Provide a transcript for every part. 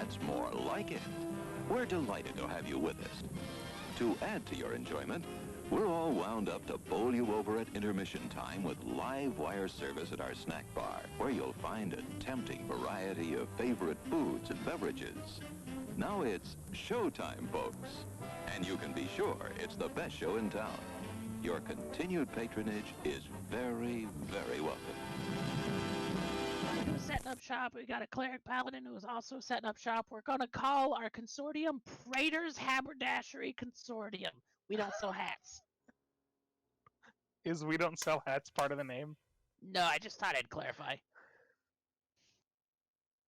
That's more like it. We're delighted to have you with us. To add to your enjoyment, we're all wound up to bowl you over at intermission time with live wire service at our snack bar, where you'll find a tempting variety of favorite foods and beverages. Now it's showtime, folks. And you can be sure it's the best show in town. Your continued patronage is very, very welcome. Who's setting up shop? We got a cleric paladin who's also setting up shop. We're going to call our consortium Praetor's Haberdashery Consortium. We don't sell hats. Is we don't sell hats part of the name? No, I just thought I'd clarify.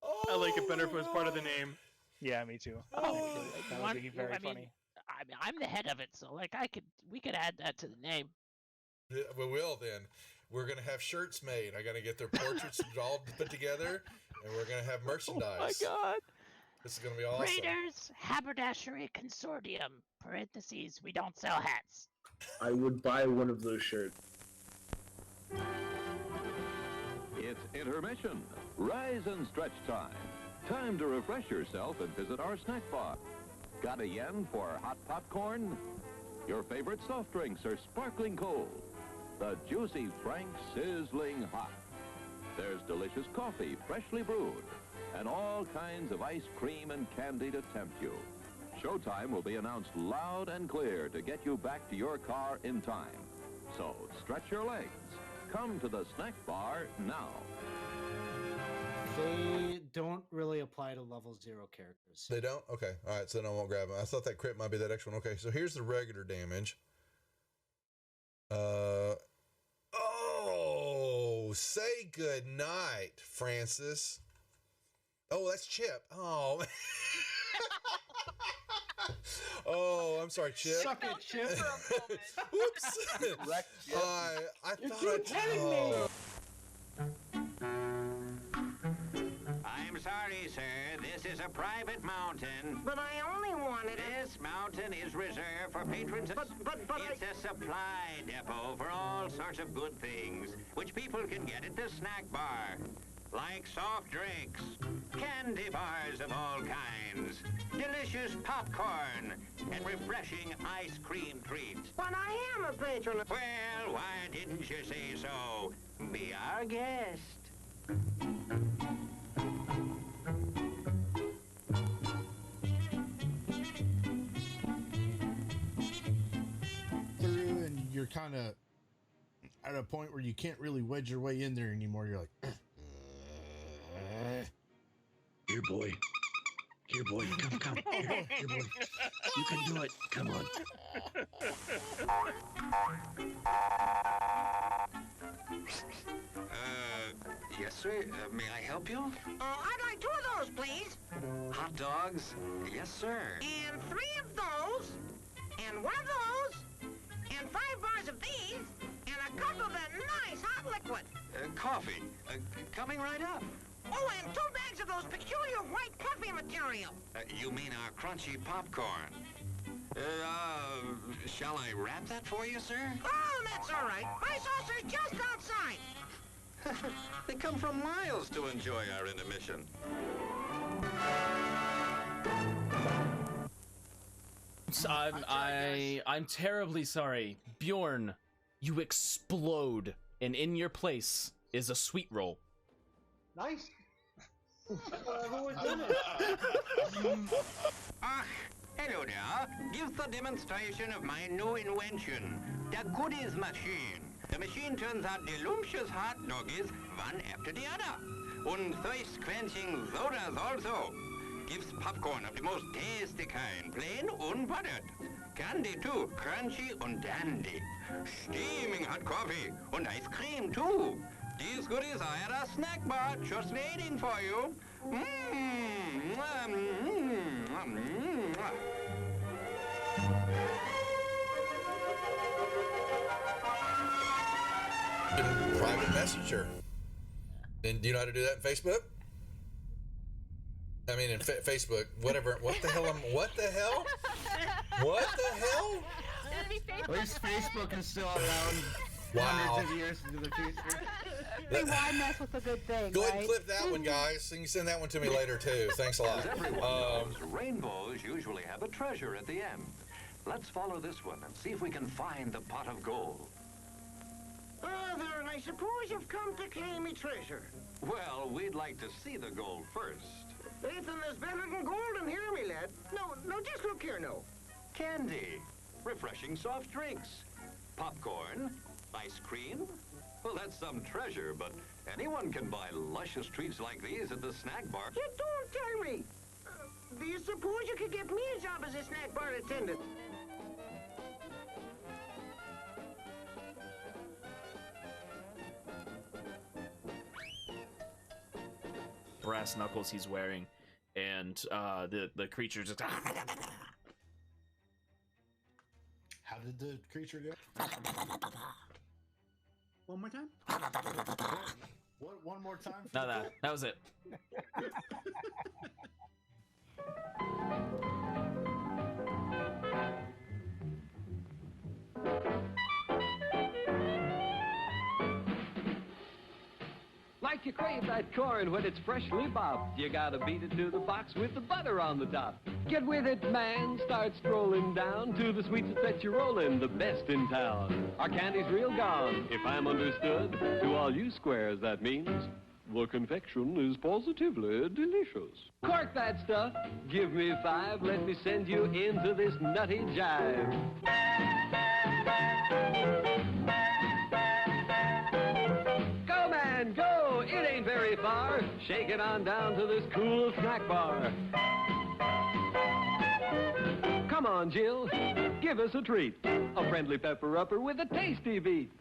Oh, I like it better if it was part of the name. Yeah, me too. Oh, that would be very funny. I'm the head of it, so like we could add that to the name. Yeah, we will then. We're gonna have shirts made. I gotta get their portraits all put together, and we're gonna have merchandise. Oh my god! This is gonna be awesome. Praetor's Haberdashery Consortium. Parentheses. We don't sell hats. I would buy one of those shirts. It's intermission. Rise and stretch time. Time to refresh yourself and visit our snack bar. Got a yen for hot popcorn? Your favorite soft drinks are sparkling cold. The juicy Frank sizzling hot. There's delicious coffee, freshly brewed, and all kinds of ice cream and candy to tempt you. Showtime will be announced loud and clear to get you back to your car in time. So stretch your legs. Come to the snack bar now. They don't really apply to level 0 characters. They don't? Okay. All right. So then I won't grab them. I thought that crit might be that extra one. Okay. So here's the regular damage. Oh, say good night, Francis. Oh, that's Chip. Oh. Oh, I'm sorry, Chip. Suck it, Chip. Whoops. I thought I I'm sorry, sir. This is a private mountain. But I only wanted it. This mountain is reserved for patrons. But it's a supply depot for all sorts of good things, which people can get at the snack bar. Like soft drinks, candy bars of all kinds, delicious popcorn, and refreshing ice cream treats. But I am a patron. Well, why didn't you say so? Be our guest. And you're kind of at a point where you can't really wedge your way in there anymore. You're like, here, boy. Here, boy. Come. Here, boy. You can do it. Come on. Yes, sir. May I help you? I'd like 2 of those, please. Hot dogs? Yes, sir. And 3 of those. And 1 of those. And 5 bars of these. And a cup of that nice hot liquid. Coffee. Coming right up. Oh, and 2 bags of those peculiar white coffee material. You mean our crunchy popcorn? Shall I wrap that for you, sir? Oh, that's all right. My saucer's just outside. They come from miles to enjoy our intermission. I'm terribly sorry. Bjorn, you explode, and in your place is a sweet roll. Nice. Hello there. Give the demonstration of my new invention, the goodies machine. The machine turns out delicious hot doggies one after the other. And thirst-quenching sodas also. Gives popcorn of the most tasty kind, plain unbuttered. Candy too, crunchy and dandy. Steaming hot coffee and ice cream too. These goodies are at our snack bar, just waiting for you. Private messenger. And do you know how to do that in Facebook? I mean, in Facebook, whatever. What the hell? What the hell? What the hell? At least Facebook is still around Wow. hundreds of years into the future. Why mess with a good thing, Go ahead right? and clip that one, guys. You can send that one to me later, too. Thanks a lot. As everyone knows, rainbows usually have a treasure at the end. Let's follow this one and see if we can find the pot of gold. There, and I suppose you've come to claim me treasure. Well, we'd like to see the gold first. Ethan, there's better than gold in here, me lad. No, just look here now. Candy, refreshing soft drinks, popcorn, ice cream. Well, that's some treasure, but anyone can buy luscious treats like these at the snack bar. You don't tell me. Do you suppose you could get me a job as a snack bar attendant? Brass knuckles he's wearing, and the creature just. How did the creature go? One more time? What? One more time? No, that was it. Like you crave that corn when it's freshly bobbed, you gotta beat it to the box with the butter on the top. Get with it, man. Start strolling down to the sweets that set you rolling, the best in town. Our candy's real gone, if I'm understood. To all you squares, that means the confection is positively delicious. Cork that stuff. Give me 5. Let me send you into this nutty jive. Go, man, go. It ain't very far. Shake it on down to this cool snack bar. Come on, Jill. Give us a treat. A friendly pepper-upper with a tasty beat.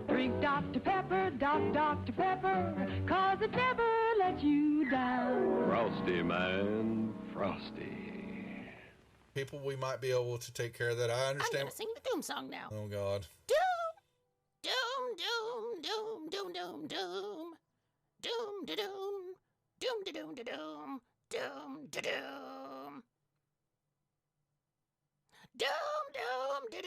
Drink Dr. Pepper, Dr. Pepper, 'cause it never lets you down. Frosty, man. Frosty. People, we might be able to take care of that. I I'm understand. gonna sing the Doom song now. Oh, God. Doom, doom, doom, doom, doom, doom, doom, da doom, doom, da doom, da doom, doom, da doom, doom, doom, da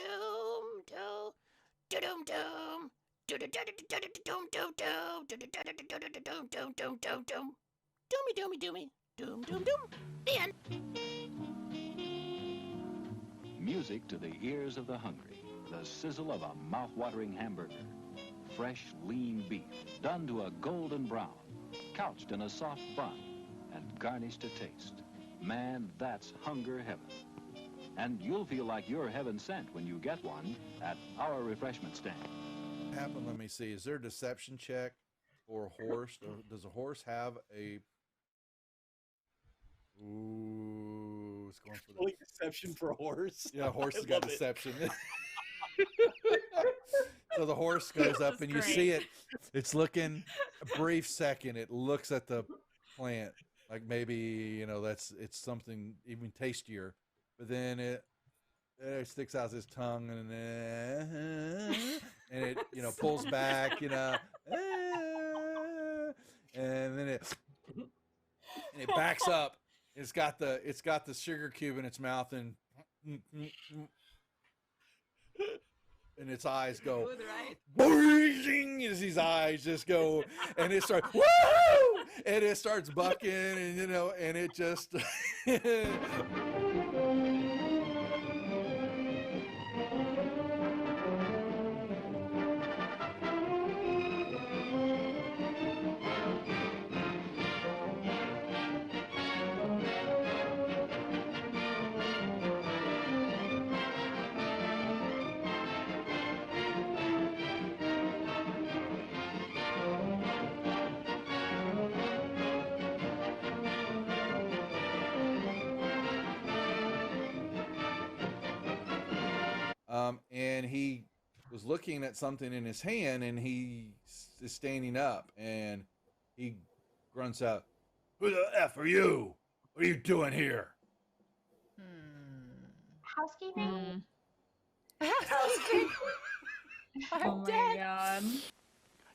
doom, doom, da doom, doom. Doomy, doomy, doomy. Doom, doom, doom. The end. Music to the ears of the hungry. The sizzle of a mouth-watering hamburger. Fresh, lean beef, done to a golden brown. Couched in a soft bun and garnished to taste. Man, that's hunger heaven. And you'll feel like you're heaven sent when you get one at our refreshment stand. Happen, let me see. Is there a deception check for a horse? Does a horse have a... Ooh, it's going for the... Deception for a horse? Yeah, a horse I has got love it. deception. So the horse goes up and you see it. It's looking a brief second. It looks at the plant like maybe, you know, it's something even tastier. But then it sticks out his tongue and it, you know, pulls back, you know, and then it backs up. It's got the sugar cube in its mouth and its eyes go boing, as his eyes just go, and it starts woo, and it starts bucking, and you know, and it just and he was looking at something in his hand, and he is standing up, and he grunts out, "Who the F are you? What are you doing here?" Housekeeping? Oh my god.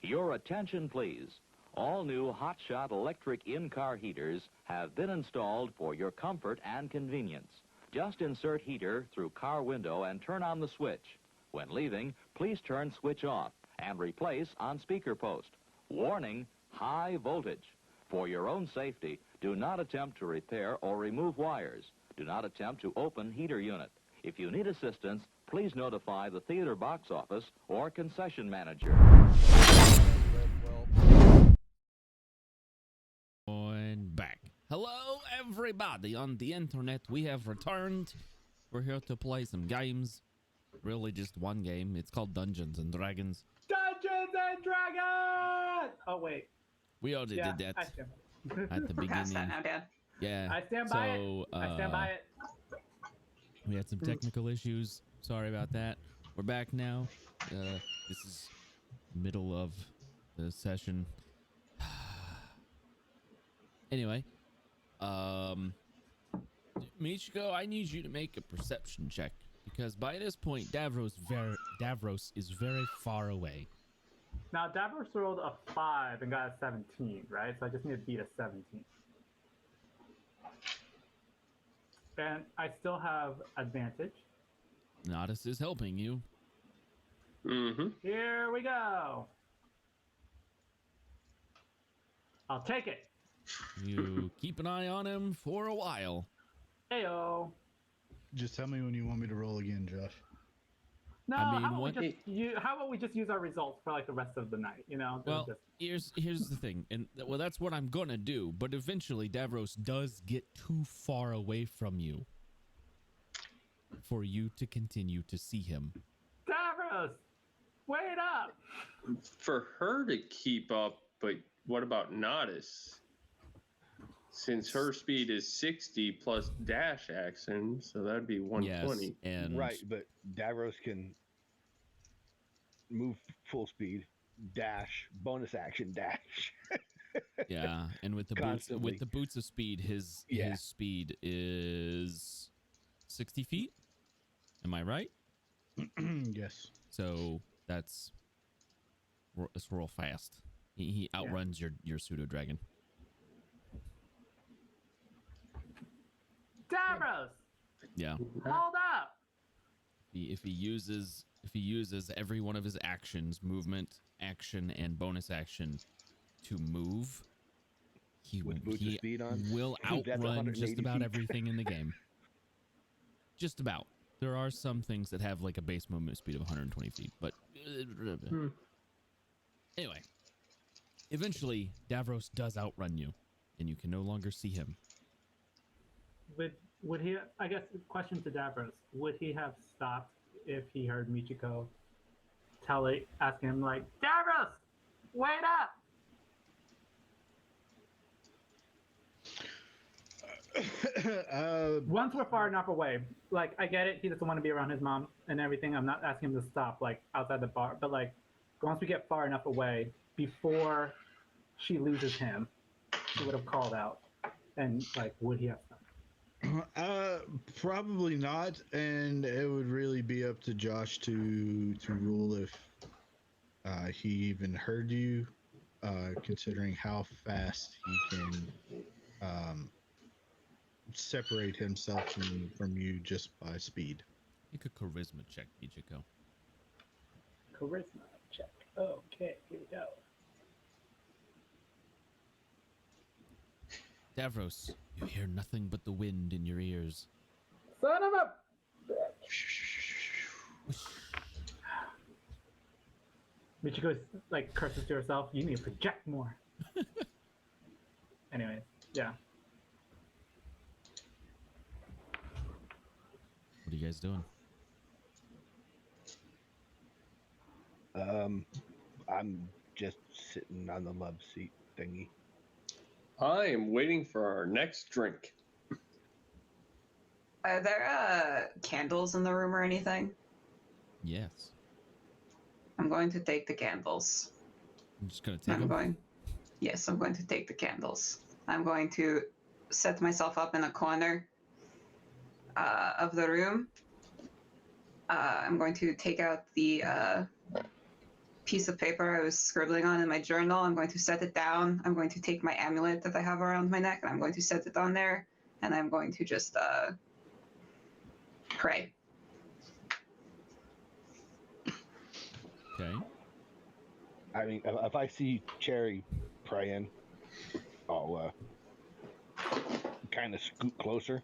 Your attention, please. All new hotshot electric in-car heaters have been installed for your comfort and convenience. Just insert heater through car window and turn on the switch. When leaving, please turn switch off and replace on speaker post. Warning, high voltage. For your own safety, do not attempt to repair or remove wires. Do not attempt to open heater unit. If you need assistance, please notify the theater box office or concession manager. And back. Hello, everybody on the internet. We have returned. We're here to play some games. Really, just one game. It's called Dungeons and Dragons. Dungeons and Dragons! Oh, wait. We already did that I stand by it. at the We're past beginning. that now, Dad. Yeah. I stand by it. I stand by it. We had some technical issues. Sorry about that. We're back now. This is middle of the session. Anyway, Michiko, I need you to make a perception check because by this point, Davros is very far away. Now, Davros rolled a 5 and got a 17, right? So I just need to beat a 17. And I still have advantage. Nodus is helping you. Mm-hmm. Here we go. I'll take it. You keep an eye on him for a while. Heyo. Just tell me when you want me to roll again, Josh. No, I mean, how about we just use our results for like the rest of the night? You know. Well, here's the thing, and that's what I'm gonna do. But eventually, Davros does get too far away from you for you to continue to see him. Davros, wait up! For her to keep up, but what about Nodus? Since her speed is 60 plus dash action, so that'd be 120. Yes, and right, but Davros can move full speed, dash, bonus action, dash. Yeah, and with the boots of speed, his speed is 60 feet. Am I right? Yes. So it's real fast. He outruns your pseudo dragon. Davros, Yeah. hold up! If he uses every one of his actions, movement, action, and bonus action, to move, he will outrun just about everything in the game. Just about. There are some things that have like a base movement speed of 120 feet, but anyway, eventually Davros does outrun you, and you can no longer see him. Would he? I guess question to Davros: would he have stopped if he heard Michiko asking him like, Davros, wait up? Once we're far enough away, like I get it, he doesn't want to be around his mom and everything. I'm not asking him to stop like outside the bar, but like once we get far enough away, before she loses him, she would have called out, and like, would he have stopped? Probably not, and it would really be up to Josh to rule if he even heard you, considering how fast he can separate himself from you just by speed. Make a charisma check, Michiko. Charisma check. Okay, here we go. Davros, you hear nothing but the wind in your ears. Son of a Michiko like curses to herself. You need to project more. Anyways, yeah. What are you guys doing? I'm just sitting on the love seat thingy. I am waiting for our next drink. Are there candles in the room or anything? Yes. I'm going to take the candles. I'm just gonna take them. Yes, I'm going to take the candles. I'm going to set myself up in a corner of the room. I'm going to take out the piece of paper I was scribbling on in my journal. I'm going to set it down. I'm going to take my amulet that I have around my neck and I'm going to set it on there. And I'm going to just pray. Okay. I mean, if I see Cherry praying, I'll kind of scoot closer,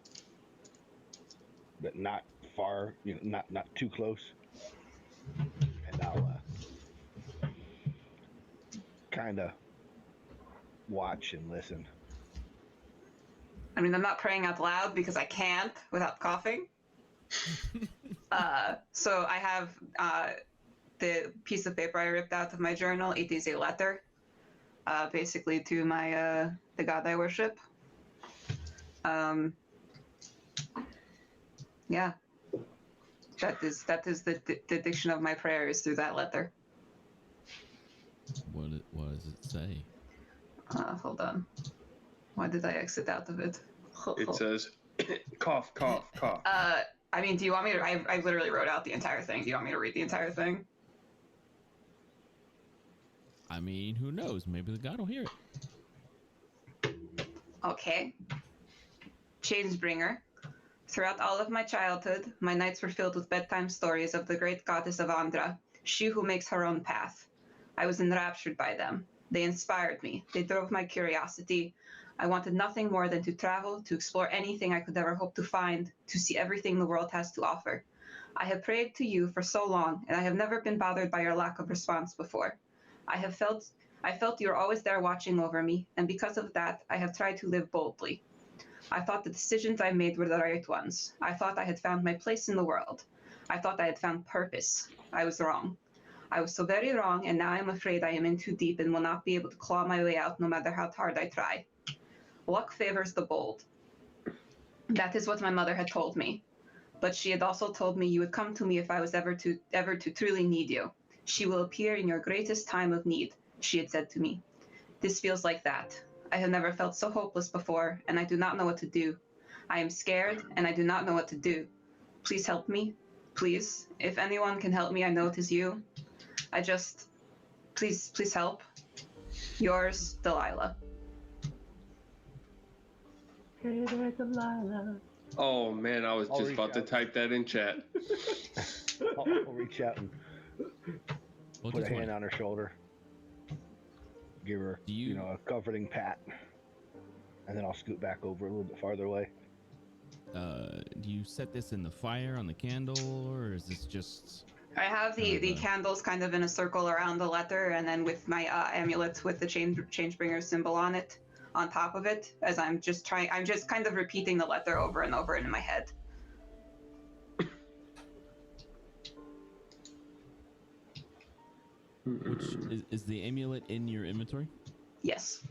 but not far, not too close, and I'll kind of watch and listen. I mean, I'm not praying out loud because I can't without coughing. So I have the piece of paper I ripped out of my journal. It is a letter, basically to my the god I worship. Yeah, that is the diction of my prayers through that letter. What does it say? Hold on. Why did I exit out of it? It says, cough, cough, cough. I mean, do you want me to? I literally wrote out the entire thing. Do you want me to read the entire thing? I mean, who knows? Maybe the god will hear it. Okay. Chainsbringer. Throughout all of my childhood, my nights were filled with bedtime stories of the great goddess of Andhra, she who makes her own path. I was enraptured by them. They inspired me. They drove my curiosity. I wanted nothing more than to travel, to explore anything I could ever hope to find, to see everything the world has to offer. I have prayed to you for so long, and I have never been bothered by your lack of response before. I felt you were always there watching over me, and because of that, I have tried to live boldly. I thought the decisions I made were the right ones. I thought I had found my place in the world. I thought I had found purpose. I was wrong. I was so very wrong, and now I am afraid I am in too deep and will not be able to claw my way out no matter how hard I try. Luck favors the bold. That is what my mother had told me. But she had also told me you would come to me if I was ever to truly need you. She will appear in your greatest time of need, she had said to me. This feels like that. I have never felt so hopeless before, and I do not know what to do. I am scared, and I do not know what to do. Please help me. Please. If anyone can help me, I know it is you. Please help. Yours, Delilah. Hey there, Delilah. Oh man, I was I'll just about to type that in chat. I'll reach out and put a hand on her shoulder, give her, a comforting pat, and then I'll scoot back over a little bit farther away. Do you set this in the fire on the candle, or is this just? I have the candles kind of in a circle around the letter, and then with my amulet with the Changebringer symbol on it, on top of it, as I'm just kind of repeating the letter over and over in my head. Which is the amulet in your inventory? Yes.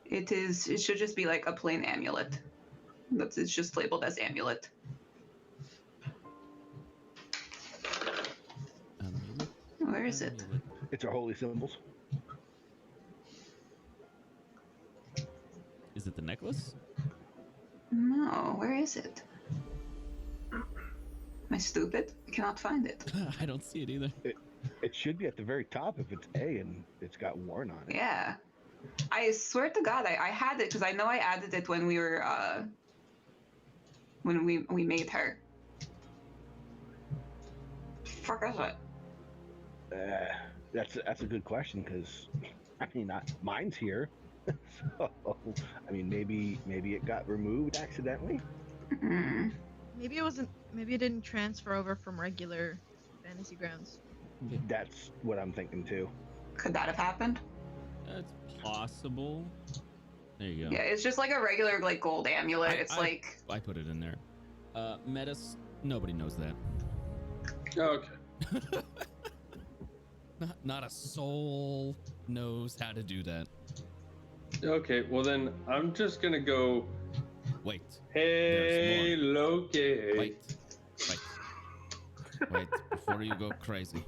It should just be like a plain amulet. It's just labeled as amulet. Where is it? It's our holy symbols. Is it the necklace? No, where is it? Am I stupid? I cannot find it. I don't see it either. It should be at the very top if it's A and it's got worn on it. Yeah. I swear to God, I had it because I know I added it when we were when we made her. Fuck is it? That's a good question because I mean mine's here, so I mean maybe it got removed accidentally. Mm-hmm. Maybe it wasn't. Maybe it didn't transfer over from regular Fantasy Grounds. That's what I'm thinking too. Could that have happened? That's possible. There you go. Yeah, it's just like a regular like gold amulet. I put it in there. Metis, nobody knows that. Okay. Not a soul knows how to do that. Okay, well then I'm just gonna go. Wait. Hey, Loki. Wait. Before you go crazy.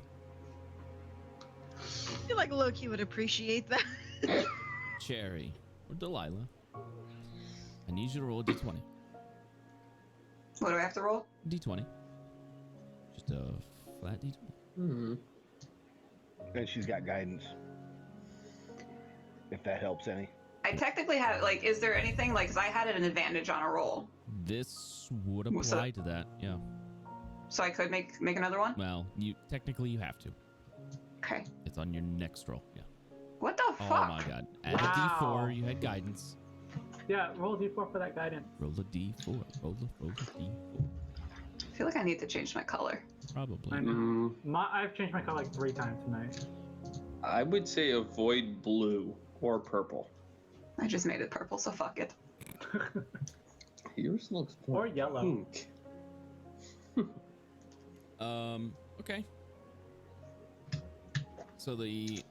I feel like Loki would appreciate that. Cherry or Delilah, I need you to roll a d20. What do I have to roll? D20. Just a flat d20. Mm-hmm. And she's got guidance. If that helps any. I technically have is there anything because I had an advantage on a roll. This would apply to that, yeah. So I could make another one? Well, technically you have to. Okay. It's on your next roll. Yeah. What the fuck? Oh my god. Add a D4. You had guidance. Yeah, roll a d4 for that guidance. Roll a D4. Roll a D4. I feel like I need to change my color. Probably. I've changed my color like 3 times tonight. I would say avoid blue or purple. I just made it purple, so fuck it. Yours looks or yellow. Pink. Okay. So the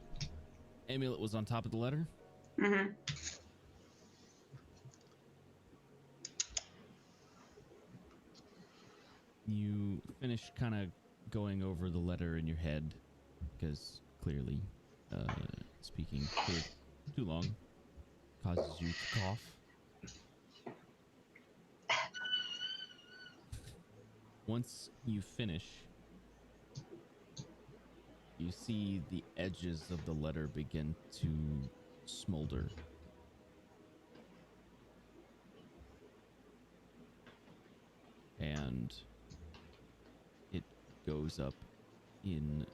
amulet was on top of the letter? Mm-hmm. You finish kind of going over the letter in your head because clearly speaking for too long causes you to cough. Once you finish, you see the edges of the letter begin to smolder. And it goes up in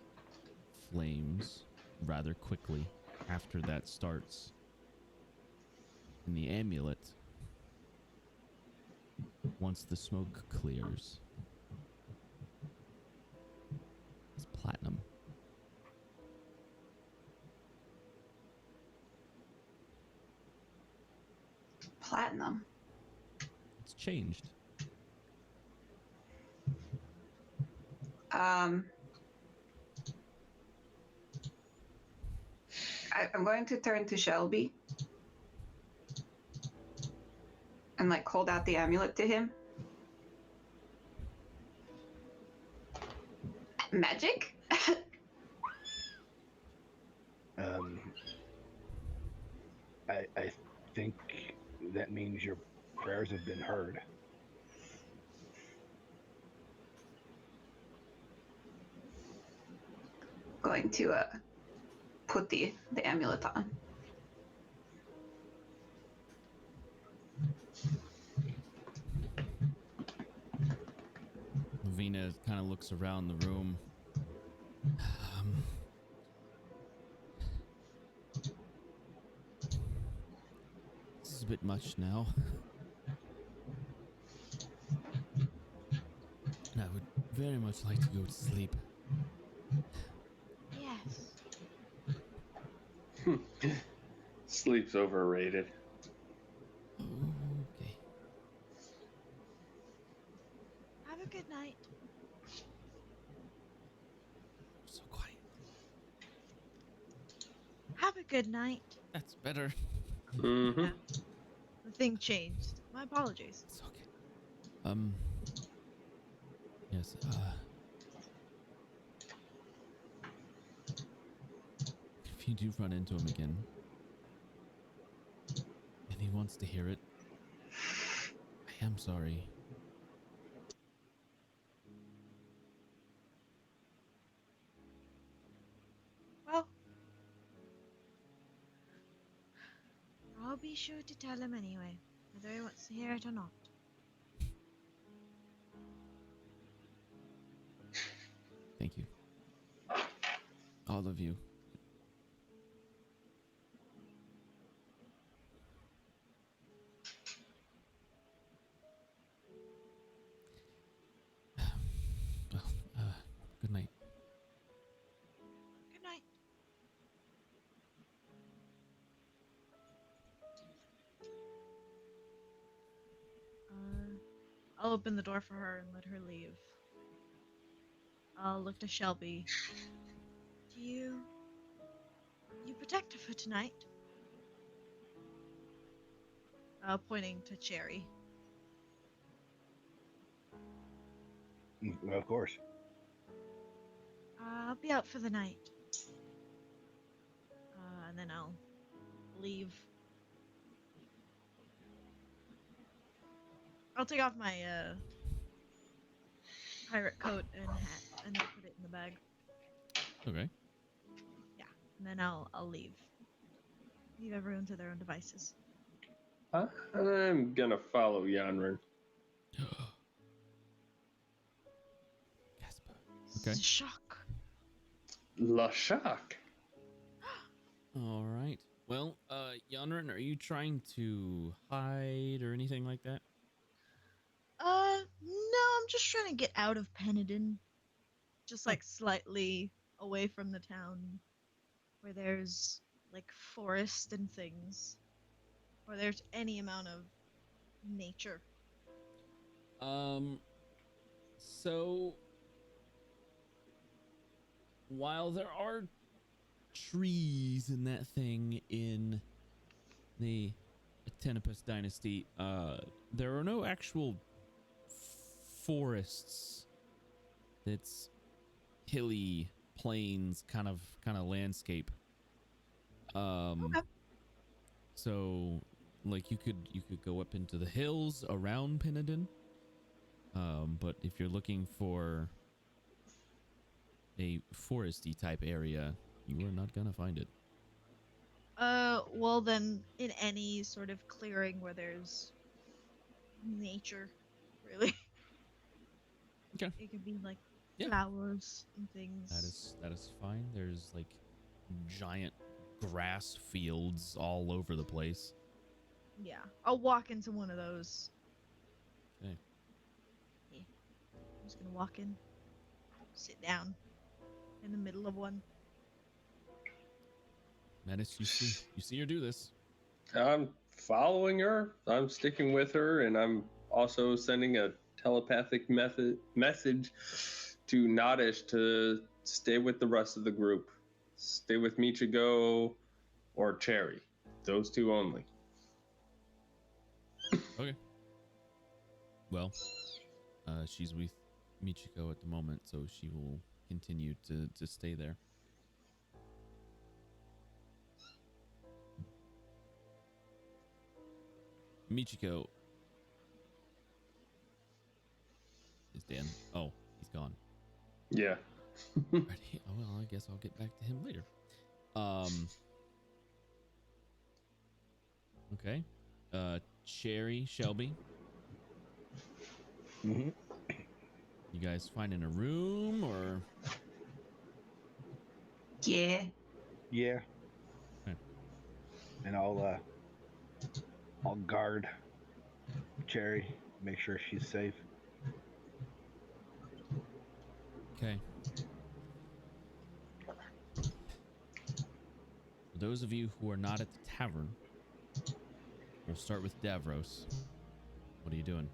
flames rather quickly after that starts. And the amulet, once the smoke clears, is platinum. Platinum? It's changed. I'm going to turn to Shellby and like hold out the amulet to him. Magic? I think that means your prayers have been heard. Going to put the amulet on. Lavina kind of looks around the room. This is a bit much now. And I would very much like to go to sleep. Yes. Sleep's overrated. Okay. Have a good night. So quiet. Have a good night. That's better. Mm-hmm. Yeah. The thing changed. My apologies. It's okay. Yes, if you do run into him again, and he wants to hear it, I am sorry. Well, I'll be sure to tell him anyway, whether he wants to hear it or not. Thank you. All of you. Well, good night. Good night. I'll open the door for her and let her leave. I'll look to Shellby. Do you protect her for tonight? Pointing to Cherry. Of course. I'll be out for the night. And then I'll leave. I'll take off my pirate coat and hat and then put it in the bag. Okay. Yeah, and then I'll leave. Leave everyone to their own devices. I'm gonna follow Yonryn. Okay. Shock. La shock. All right. Well, Yonryn, are you trying to hide or anything like that? No, I'm just trying to get out of Pinnaden. Just like slightly away from the town where there's like forest and things. Or there's any amount of nature. So while there are trees and that thing in the Tenepus dynasty, there are no actual forests. It's hilly plains kind of landscape. Okay. So like you could go up into the hills around Pinnaden. But if you're looking for a foresty type area, you are not gonna find it. Well then, in any sort of clearing where there's nature, really. Okay. It could be like Yeah. flowers and things. That is fine. There's like giant grass fields all over the place. Yeah, I'll walk into one of those. Okay. Yeah. I'm just gonna walk in, sit down in the middle of one. Menace, you see her do this. I'm following her. I'm sticking with her, and I'm also sending a telepathic message to Nadish to stay with the rest of the group. Stay with Michiko or Cherry. Those two only. Okay. Well, she's with Michiko at the moment, so she will continue to stay there. Michiko. Is Dan? Oh, he's gone. Yeah. Alrighty. Oh, well, I guess I'll get back to him later. Okay. Cherry, Shellby. Mm-hmm. You guys finding a room or? Yeah. Yeah. Okay. And I'll guard Cherry, make sure she's safe. Okay. For those of you who are not at the tavern, we'll start with Davros. What are you doing?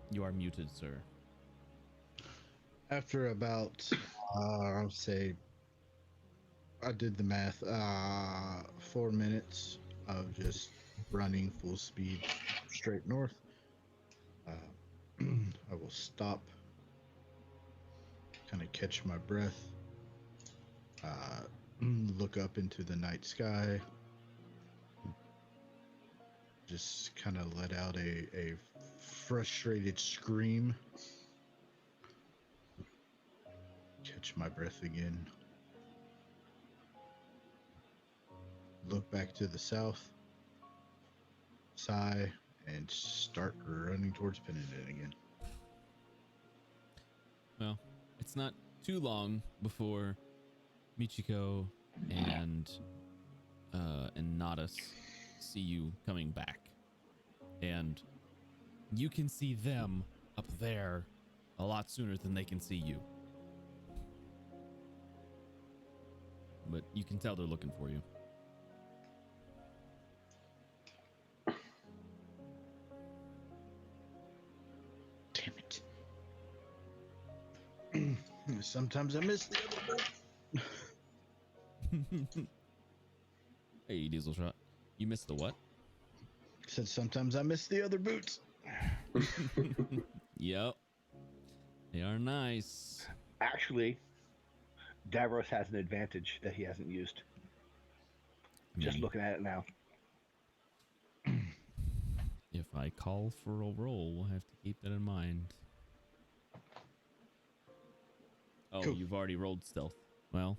You are muted, sir. After about, I'll say, I did the math, 4 minutes of just running full speed straight north, I will stop, kind of catch my breath, look up into the night sky, just kind of let out a frustrated scream, catch my breath again, look back to the south, sigh, and start running towards Pinnaden again. Well, it's not too long before Michiko and Nodis see you coming back, and you can see them up there a lot sooner than they can see you. But you can tell they're looking for you. Damn it. Sometimes I miss the other bird. Hey, Diesel Shot. You missed the what? Said sometimes I miss the other boots. Yep. They are nice. Actually, Davros has an advantage that he hasn't used. Just looking at it now. If I call for a roll, we'll have to keep that in mind. Oh, Cool. You've already rolled stealth. Well,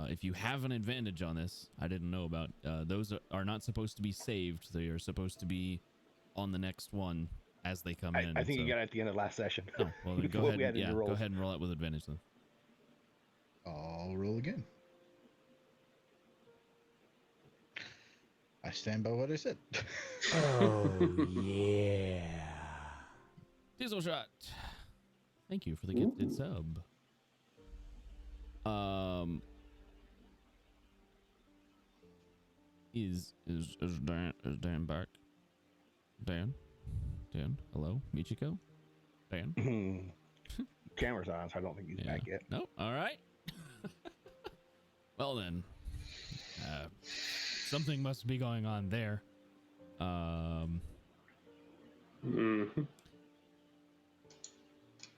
If you have an advantage on this, I didn't know about. Those are not supposed to be saved. They are supposed to be on the next one as they come in. I think you got it at the end of last session. Oh, well then go ahead. Yeah, go ahead and roll it with advantage then. I'll roll again. I stand by what I said. Oh yeah. Diesel shot. Thank you for the gifted sub. Is Dan back? Dan, hello, Michiko, Dan. Camera's on, so I don't think he's back yet. Nope. All right. Well then, something must be going on there.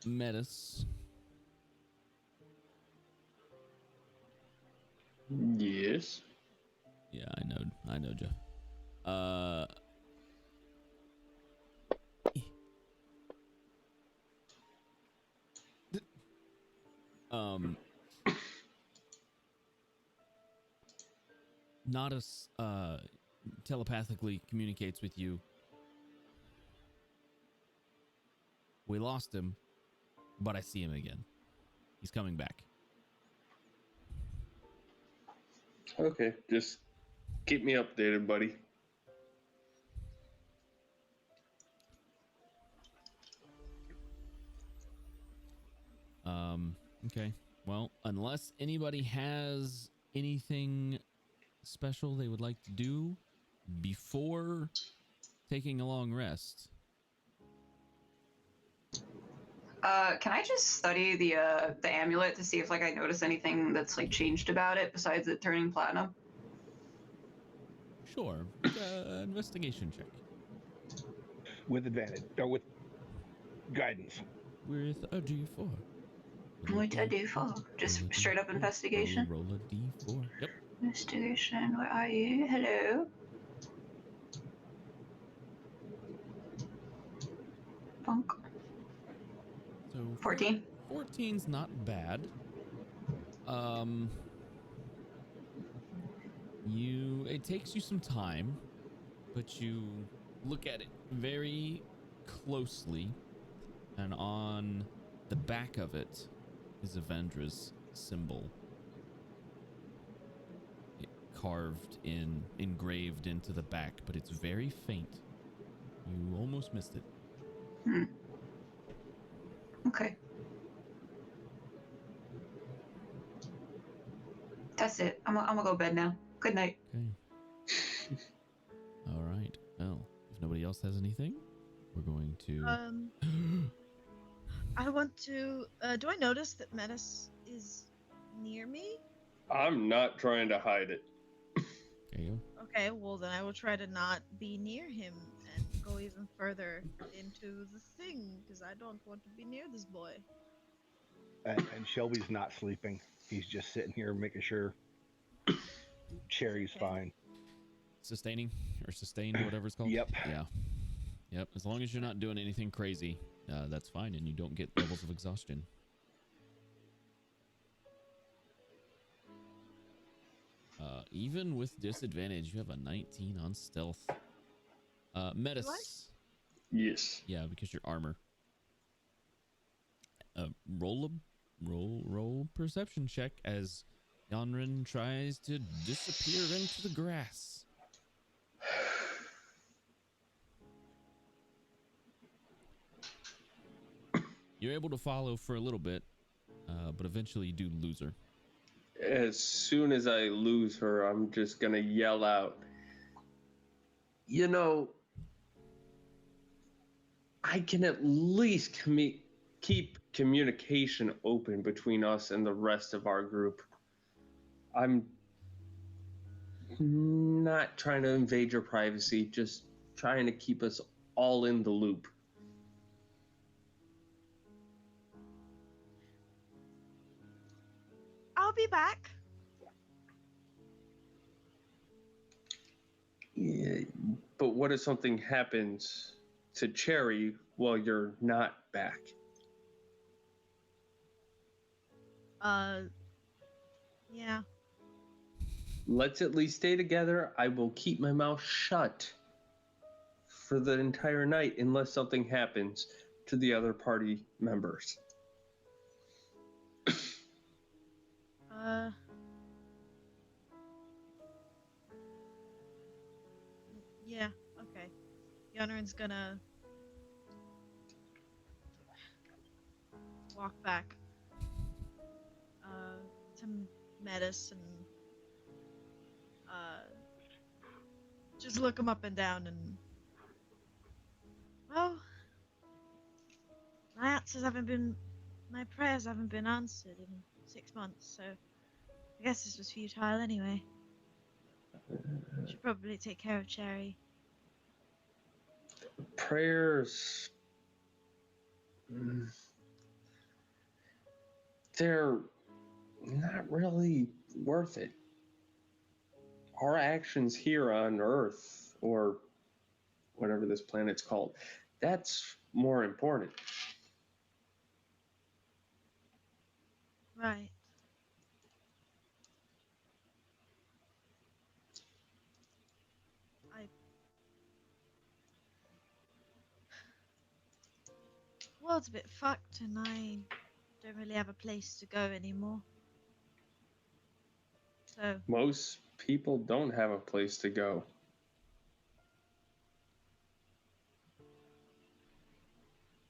Metis. Yes. Yeah, I know, Jeff. Nodus telepathically communicates with you. We lost him, but I see him again. He's coming back. Okay, just keep me updated, buddy. Okay. Well, unless anybody has anything special they would like to do before taking a long rest. Can I just study the amulet to see if like I notice anything that's like changed about it besides it turning platinum? Sure. Investigation check. With advantage or with guidance. With a D4. With a D4. Just straight up investigation. Roll a D4. Yep. Investigation. Where are you? Hello. Bonk. So 14. 14's not bad. It takes you some time, but you look at it very closely, and on the back of it is Avendra's symbol. Engraved into the back, but it's very faint. You almost missed it. Okay. That's it. I'm gonna go to bed now. Good night. Okay. All right. Well, if nobody else has anything, we're going to. I want to. Do I notice that Metis is near me? I'm not trying to hide it. Okay, well then I will try to not be near him and go even further into the thing because I don't want to be near this boy. And Shelby's not sleeping. He's just sitting here making sure Cherry's fine. Sustaining or sustained, whatever it's called. Yep. Yeah. Yep. As long as you're not doing anything crazy, that's fine, and you don't get levels of exhaustion. Even with disadvantage, you have a 19 on stealth. Metis. Yes. Yeah, because your armor. Roll perception check as Yonryn tries to disappear into the grass. You're able to follow for a little bit, but eventually you do lose her. As soon as I lose her, I'm just gonna yell out, you know, I can at least keep communication open between us and the rest of our group. I'm not trying to invade your privacy, just trying to keep us all in the loop. I'll be back. Yeah, but what if something happens to Cherry while you're not back? Yeah. let's at least stay together. I will keep my mouth shut for the entire night unless something happens to the other party members. Yeah, okay. Yonryn's gonna walk back to Metis and just look him up and down and well, my prayers haven't been answered in 6 months, so I guess this was futile anyway. Should probably take care of Cherry. Prayers, they're not really worth it. Our actions here on Earth, or whatever this planet's called, that's more important. Right. World's a bit fucked and I don't really have a place to go anymore. So Most people don't have a place to go.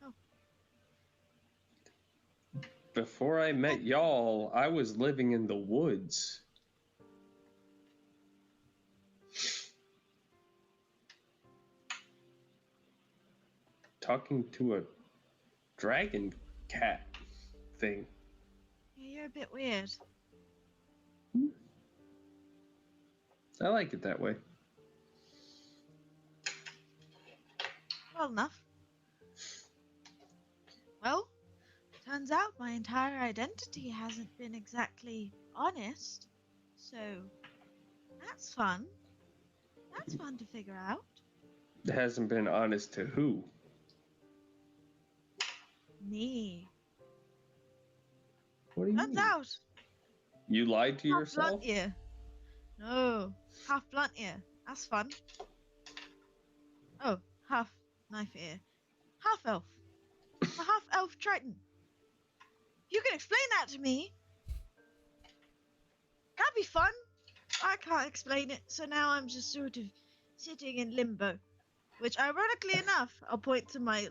Oh. Before I met y'all, I was living in the woods. Talking to a dragon cat thing. yeah, you're a bit weird. I like it that way. Well enough. Well, turns out my entire identity hasn't been exactly honest. So that's fun. That's fun to figure out. It hasn't been honest to who? Me. What do you Turns mean? out. You lied to Half yourself? blunt ear. No, half blunt ear. That's fun. Oh, half knife ear. Half elf. A half elf triton. You can explain that to me. That'd be fun. I can't explain it, so now I'm just sort of sitting in limbo. Which, ironically enough, I'll point to my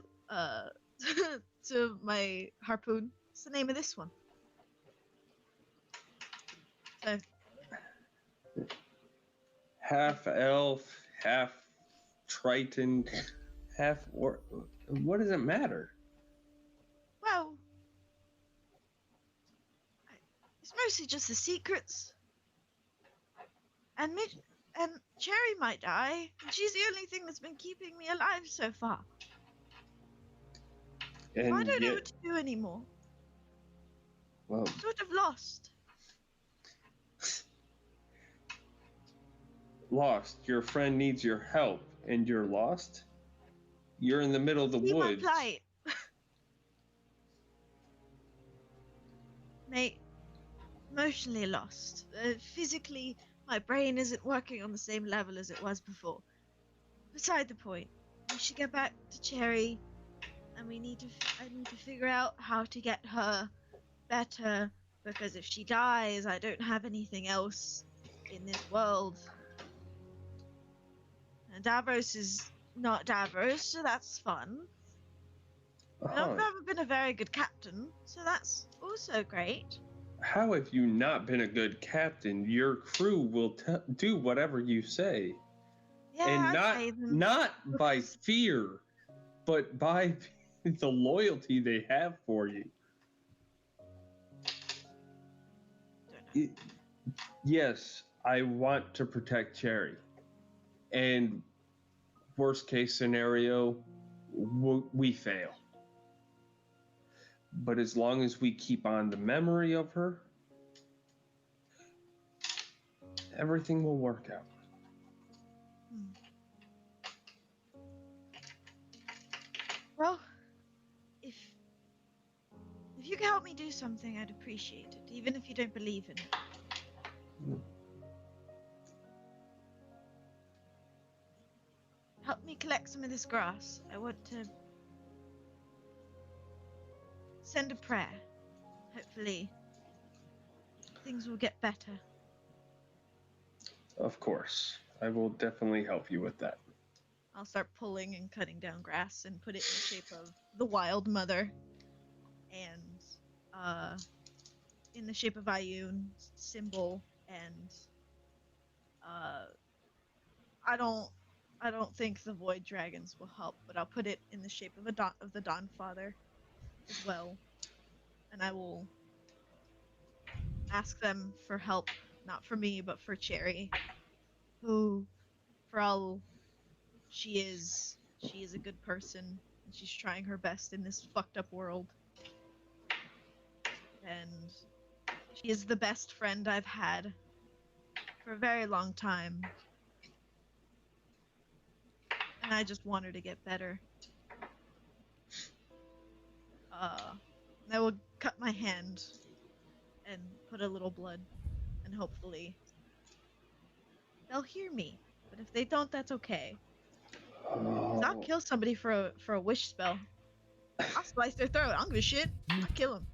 to my harpoon. What's the name of this one? So, Half elf, half triton, half or what does it matter? well, it's mostly just the secrets. And Cherry might die. She's the only thing that's been keeping me alive so far. And I don't know yet- what to do anymore. Well, Sort of lost. lost. Your friend needs your help, and you're lost? You're in the middle of the See my woods. plight. Mate, emotionally lost. Physically, my brain isn't working on the same level as it was before. Beside the point. We should get back to Cherry, and I need to figure out how to get her better, because if she dies, I don't have anything else in this world. And Davros is not Davros, so that's fun. And I've never been a very good captain, so that's also great. How have you not been a good captain? Your crew will do whatever you say. Yeah, And I'd say them. not by fear, but by the loyalty they have for you. Yes, I want to protect Cherry. And worst case scenario, we fail. But as long as we keep on the memory of her, everything will work out. Well, if you can help me do something, I'd appreciate it, even if you don't believe in it. collect some of this grass. I want to send a prayer. Hopefully, things will get better. Of course. I will definitely help you with that. I'll start pulling and cutting down grass and put it in the shape of the Wild Mother, and in the shape of Ioun's symbol, and I don't think the Void Dragons will help, but I'll put it in the shape of the Dawn Father as well, and I will ask them for help, not for me, but for Cherry, who, for all she is a good person, and she's trying her best in this fucked up world. And she is the best friend I've had for a very long time. And I just want her to get better. I will cut my hand and put a little blood, and hopefully they'll hear me. But if they don't, that's okay. 'Cause I'll kill somebody for a wish spell. I'll slice their throat. I don't give a shit. I'll kill them.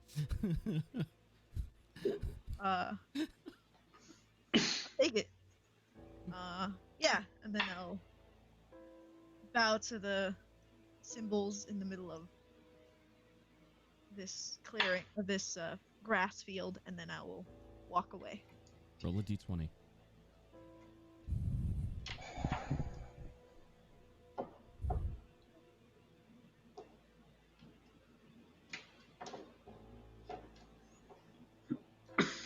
I'll take it. Yeah, and then I'll bow to the symbols in the middle of this clearing, of this grass field, and then I will walk away. Roll a d20.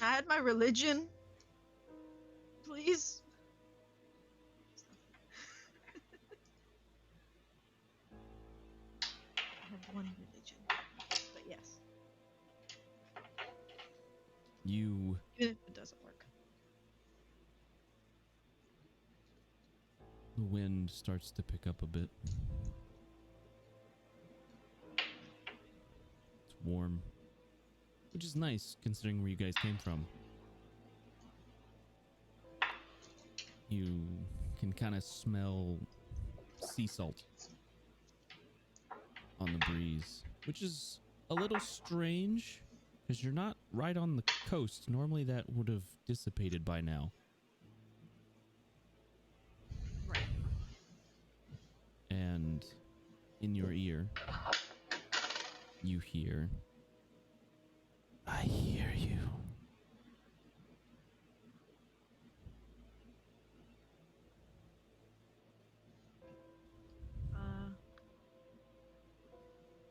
I had my religion. Please. I have one religion, but yes. You Even if it doesn't work. The wind starts to pick up a bit. It's warm, which is nice considering where you guys came from. You can kind of smell sea salt on the breeze, which is a little strange because you're not right on the coast. Normally that would have dissipated by now. Right. And in your ear, you hear, I hear you.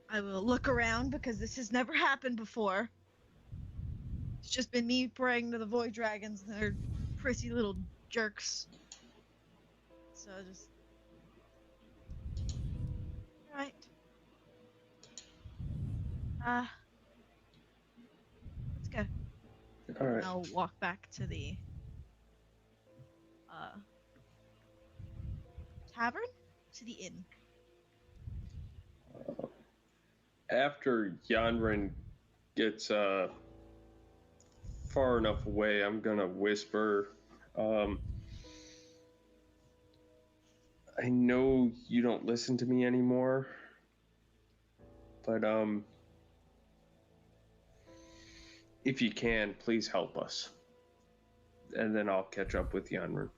I will look around because this has never happened before. It's just been me praying to the Void Dragons and they're prissy little jerks. So just... Right. Let's go. Alright. And I'll walk back to the tavern? To the inn. After Yonryn gets far enough away, I'm gonna whisper, I know you don't listen to me anymore, but if you can, please help us. And then I'll catch up with Yonryn.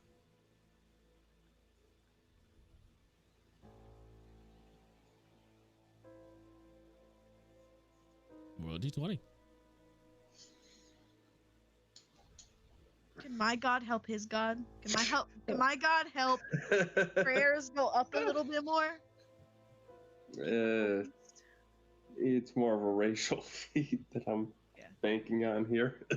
Roll a d20. Can my god help his god? Can my god help prayers go up a little bit more? It's more of a racial feat that I'm banking on here.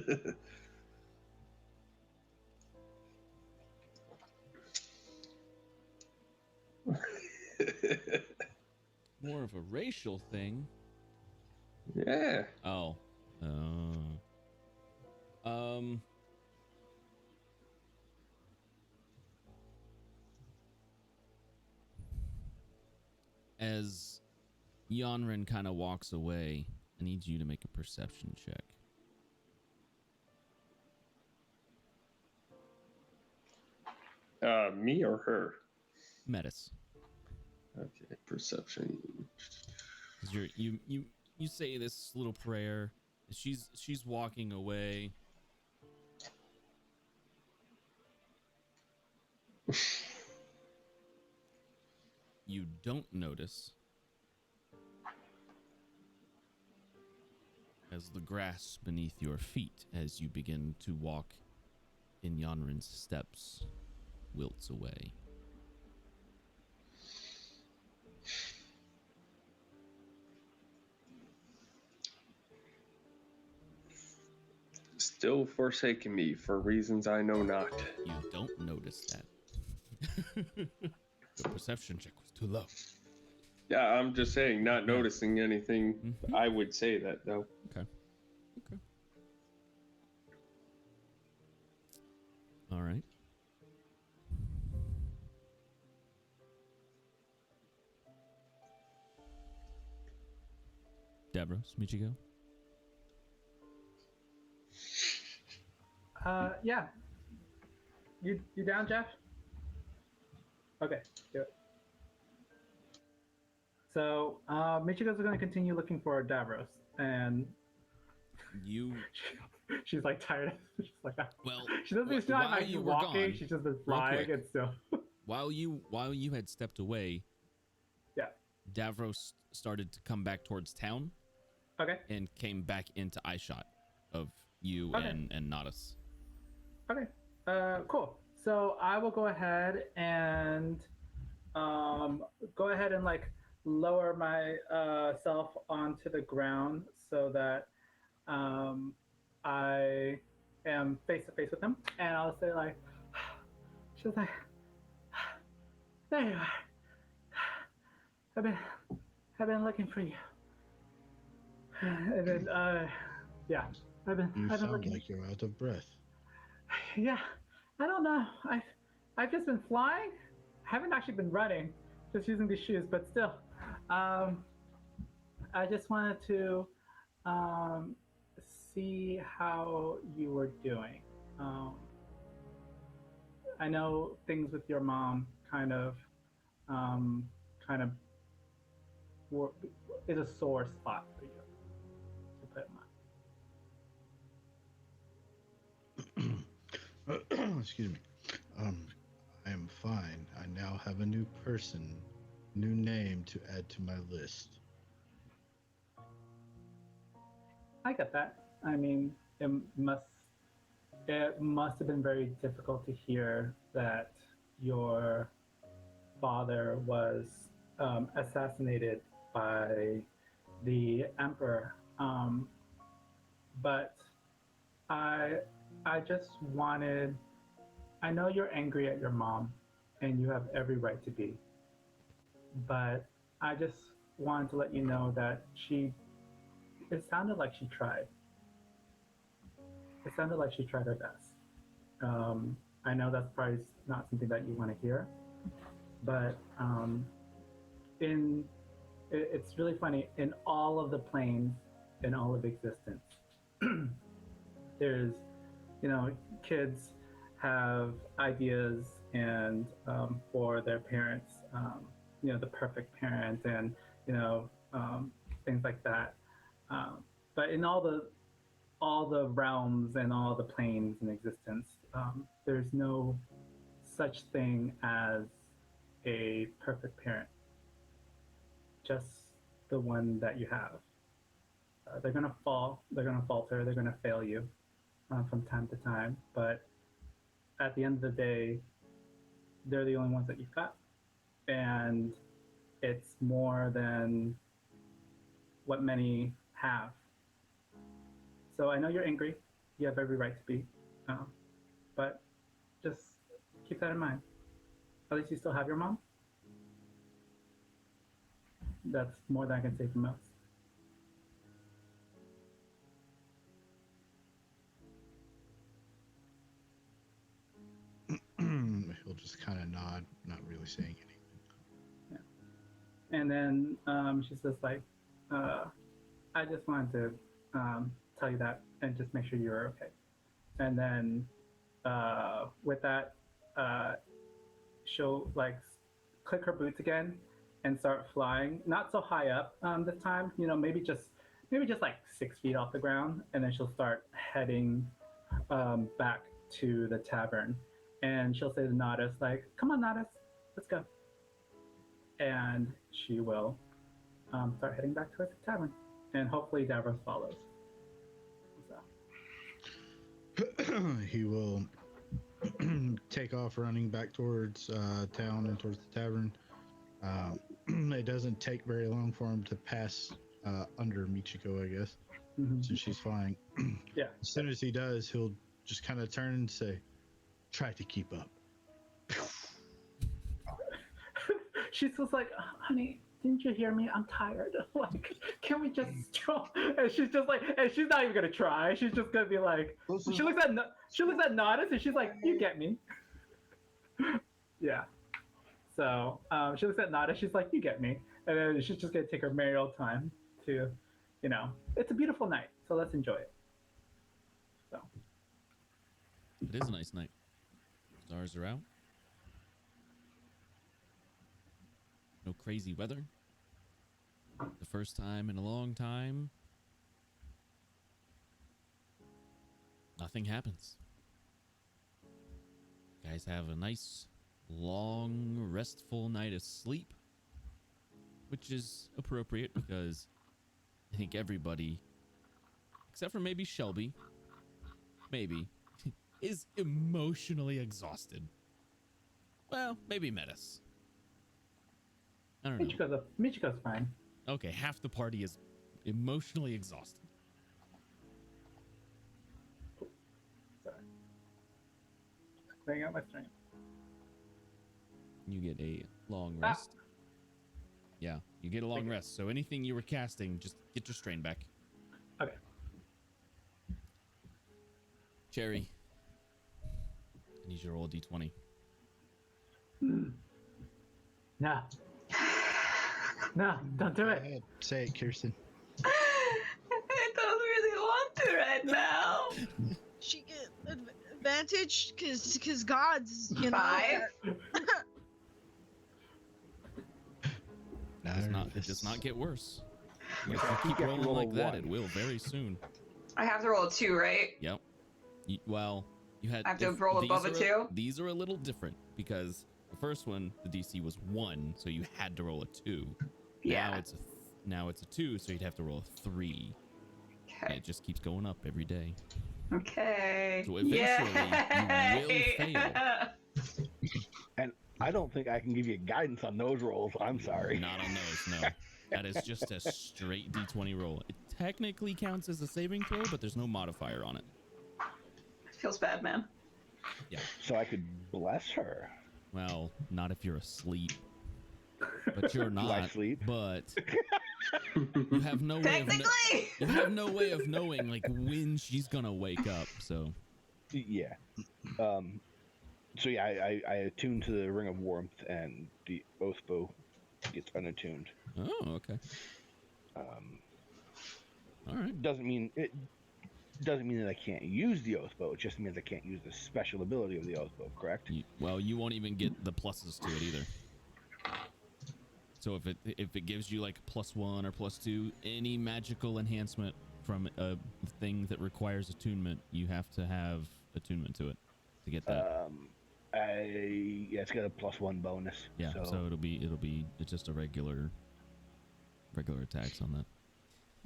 More of a racial thing. Yeah. Oh. As Yonryn kind of walks away, I need you to make a perception check. Me or her? Metis. Okay, perception. 'Cause you say this little prayer. She's walking away. You don't notice as the grass beneath your feet, as you begin to walk in Yonryn's steps, wilts away. Still forsaking me for reasons I know not. You don't notice that. The perception check was too low. Yeah, I'm just saying, not noticing anything. I would say that, though. Okay. All right. Davros, Michiko? Yeah. You down, Jeff? Okay, do it. So, Michiko's going to continue looking for Davros, and she's like tired. She's like, well, she doesn't. She's not like walking. She's just been flying, and so. While you had stepped away, yeah, Davros started to come back towards town. Okay. And came back into eyeshot of you and Nadas. Okay. Cool. So I will go ahead and like lower my self onto the ground so that I am face to face with him, and I'll say like, she's like, there you are. I've been looking for you. And then yeah, I've been sound looking. like you're out of breath. Yeah, I don't know. I've just been flying. I haven't actually been running, just using these shoes. But still, I just wanted to see how you were doing. I know things with your mom kind of is a sore spot for you, to put it mildly. Excuse me. I am fine. I now have a new name to add to my list. I get that. I mean, it must have been very difficult to hear that your father was assassinated by the Emperor. But I just wanted. I know you're angry at your mom, and you have every right to be. But I just wanted to let you know that it sounded like she tried. It sounded like she tried her best. I know that's probably not something that you want to hear, but it's really funny. In all of the planes, in all of existence, there's, kids have ideas and for their parents, the perfect parent and things like that. But in all the realms and all the planes in existence, there's no such thing as a perfect parent. Just the one that you have. They're gonna fall. They're gonna falter. They're gonna fail you from time to time. But at the end of the day, they're the only ones that you've got, and it's more than what many have. So I know you're angry. You have every right to be, but just keep that in mind. At least you still have your mom. That's more than I can say for most. He'll just kind of nod, not really saying anything. Yeah. And then she's just like, I just wanted to tell you that and just make sure you're okay. And then with that, she'll like click her boots again and start flying. Not so high up this time. Maybe just like 6 feet off the ground, and then she'll start heading back to the tavern. And she'll say to Nodis, like, "Come on, Nodis, let's go." And she will start heading back towards the tavern, and hopefully Davros follows. So. He will take off running back towards town and towards the tavern. It doesn't take very long for him to pass under Michiko, I guess, since she's flying. Yeah. As soon as he does, he'll just kind of turn and say, "Try to keep up." She's just like, "Honey, didn't you hear me? I'm tired. Like, can we just go?" And she's just like, and she's not even gonna try. She's just gonna be like, she looks at Nodis and she's like, "You get me." Yeah. So she looks at Nodis. She's like, "You get me," and then she's just gonna take her merry old time to, it's a beautiful night, so let's enjoy it. So. It is a nice night. Stars are out. No crazy weather. The first time in a long time. Nothing happens. You guys have a nice, long, restful night of sleep, which is appropriate because I think everybody, except for maybe Shellby, is emotionally exhausted. Well, maybe Metis. I don't know. Michiko's fine. Okay, half the party is emotionally exhausted. Sorry. Clearing out my strength. You get a long rest. Yeah, you get a long rest. So anything you were casting, just get your strain back. Okay. Cherry, I need your roll D20. No. No, don't do it. Go ahead. Say it, Kirsten. I don't really want to right now. She get advantage because gods, 5. It does not get worse. If you keep rolling like that, it will very soon. I have to roll a 2, right? Yep. You had. I have to roll above a 2? These are a little different because the first one, the DC was 1, so you had to roll a 2. Yeah. Now it's a 2, so you'd have to roll a 3. Okay. And it just keeps going up every day. Okay. So eventually, you will fail. And I don't think I can give you guidance on those rolls. I'm sorry. Not on those, no. That is just a straight D20 roll. It technically counts as a saving throw, but there's no modifier on it. Feels bad, man. Yeah. So I could bless her. Well, not if you're asleep. But you're not. Do I sleep? But you have no way you have no way of knowing like when she's gonna wake up. So yeah. So yeah, I attune to the Ring of Warmth, and the Oath Bow gets unattuned. Oh, okay. All right. Doesn't mean that I can't use the Oath Bow. It just means I can't use the special ability of the Oath Bow. Correct? Well, you won't even get the pluses to it either. So if it gives you like +1 or +2, any magical enhancement from a thing that requires attunement, you have to have attunement to it to get that. It's got a +1 bonus. Yeah, so it'll be just a regular attacks on that.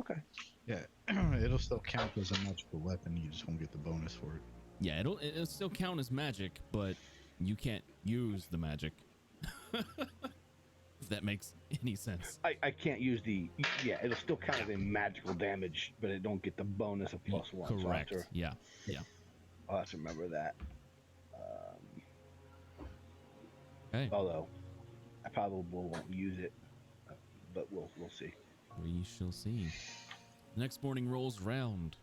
Okay. Yeah, it'll still count as a magical weapon. You just won't get the bonus for it. Yeah, it'll still count as magic, but you can't use the magic. If that makes any sense. I can't use it'll still count as a magical damage, but it don't get the bonus of +1. Correct. So Yeah. I'll have to remember that. Okay. Although I probably won't use it, but we'll see. We shall see. The next morning rolls round.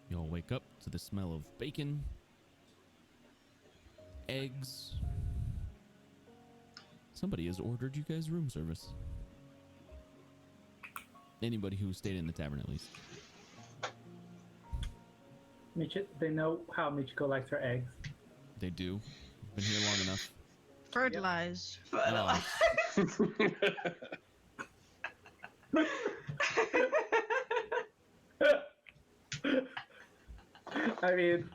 You all wake up to the smell of bacon, eggs. Somebody has ordered you guys room service. Anybody who stayed in the tavern, at least. They know how Michiko likes her eggs. They do. Been here long enough. Fertilized. Oh, I mean,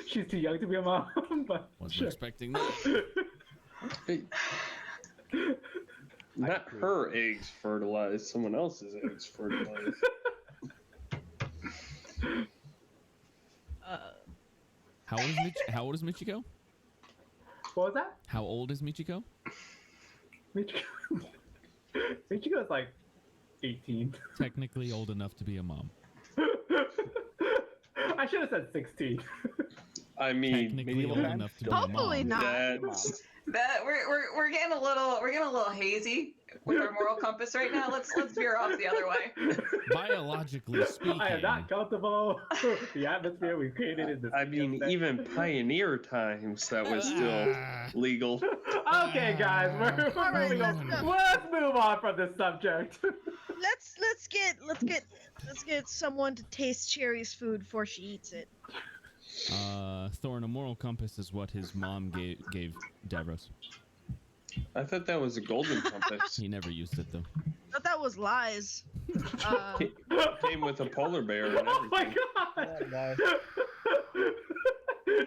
she's too young to be a mom, but wasn't expecting that. Not her eggs fertilized, someone else's eggs fertilized. How old is Michiko? What was that? How old is Michiko? Michiko's like 18. Technically old enough to be a mom. I should have said 16. I mean, technically old enough to be a mom. Hopefully not. We're getting a little hazy with our moral compass right now. Let's veer off the other way. Biologically speaking, I am not comfortable with the atmosphere we created in this. I mean, even pioneer times, that was still legal. Okay, guys, we're moving on. Let's move on from this subject. Let's get someone to taste Cherry's food before she eats it. Thorn, a moral compass is what his mom gave Davros. I thought that was a golden compass. He never used it though. I thought that was lies. Came with a polar bear and everything. Oh my god!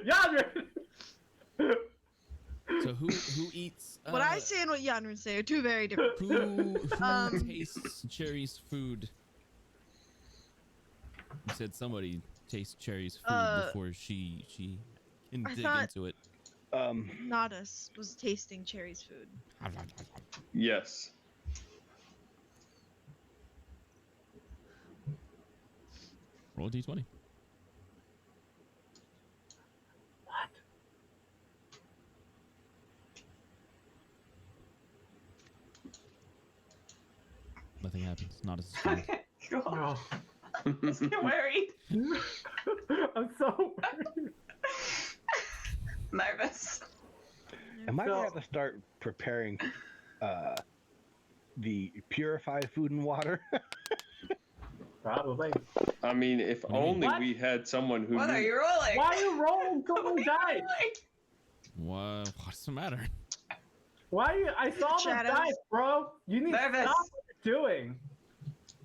Yonryn! So who eats? What I say and what Yonryn say are two very different. Who tastes Cherry's food? You said somebody tastes Cherry's food before she can dig into it. Nadas was tasting Cherry's food. Yes. Roll a d20. What? Nothing happens. Nadas is fine. Oh. Let's get worried. I'm so worried. Nervous. Am I gonna have to start preparing the purified food and water? Probably. I mean, if only we had someone who. What are you rolling? Why are you rolling so many dice? What's the matter? Why are you? I saw the dice, bro. You need to stop what you're doing.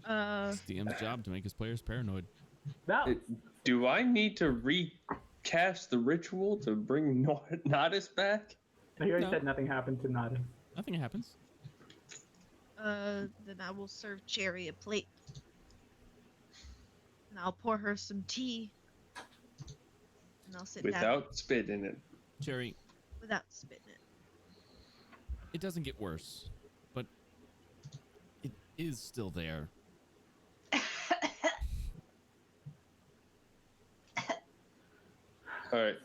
It's DM's job to make his players paranoid. Do I need to recast the ritual to bring Nadas back? I already said nothing happened to Nadas. Nothing happens. Then I will serve Cherry a plate. And I'll pour her some tea. And I'll sit down. Without spit in it. Cherry. Without spit in it. It doesn't get worse, but it is still there. All right.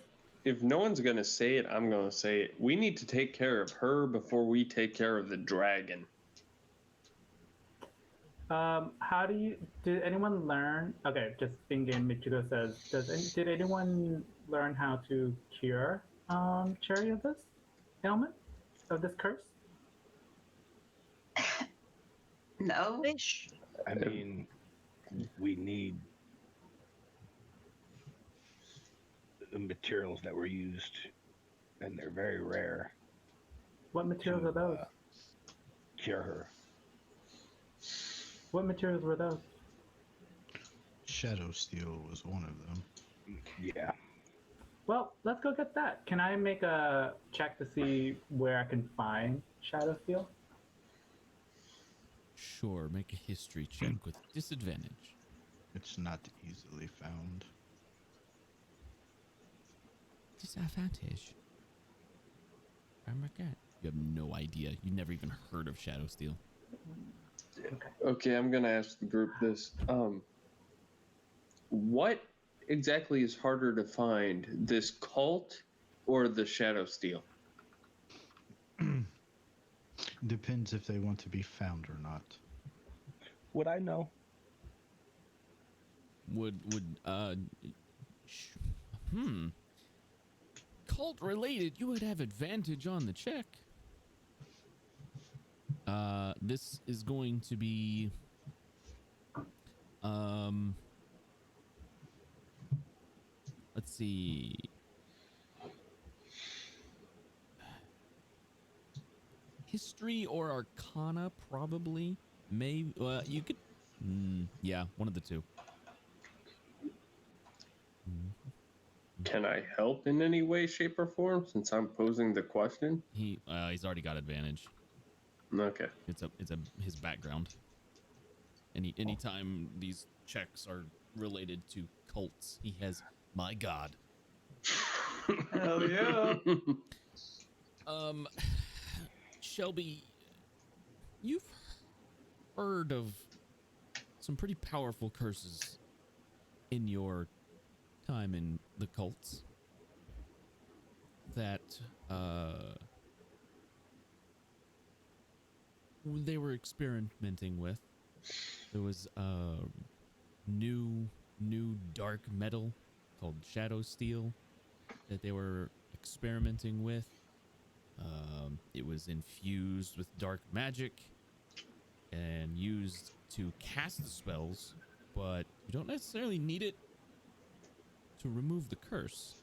If no one's going to say it, I'm going to say it. We need to take care of her before we take care of the dragon. Did anyone learn? Okay, just in-game, Michiko says, did anyone learn how to cure Cherry of this ailment? Of this curse? No. I mean, we need the materials that were used, and they're very rare. What materials are those? Cure her. What materials were those? Shadow steel was one of them. Yeah. Well, let's go get that. Can I make a check to see where I can find Shadow Steel? Sure, make a history check with disadvantage. It's not easily found. Disadvantage. Oh my god. You have no idea. You never even heard of Shadow Steel. Okay, I'm going to ask the group this. What exactly is harder to find, this cult or the Shadow Steel? Depends if they want to be found or not. Would I know? Cult related, you would have advantage on the check. This is going to be let's see. history or arcana, probably. Maybe you could. Yeah, one of the two. Can I help in any way, shape, or form since I'm posing the question? He's already got advantage. Okay. It's his background. Anytime these checks are related to cults, he has my god. Hell yeah. Shellby, you've heard of some pretty powerful curses in your time in the cults that they were experimenting with. There was new dark metal called shadow steel that they were experimenting with. It was infused with dark magic and used to cast the spells, but you don't necessarily need it to remove the curse.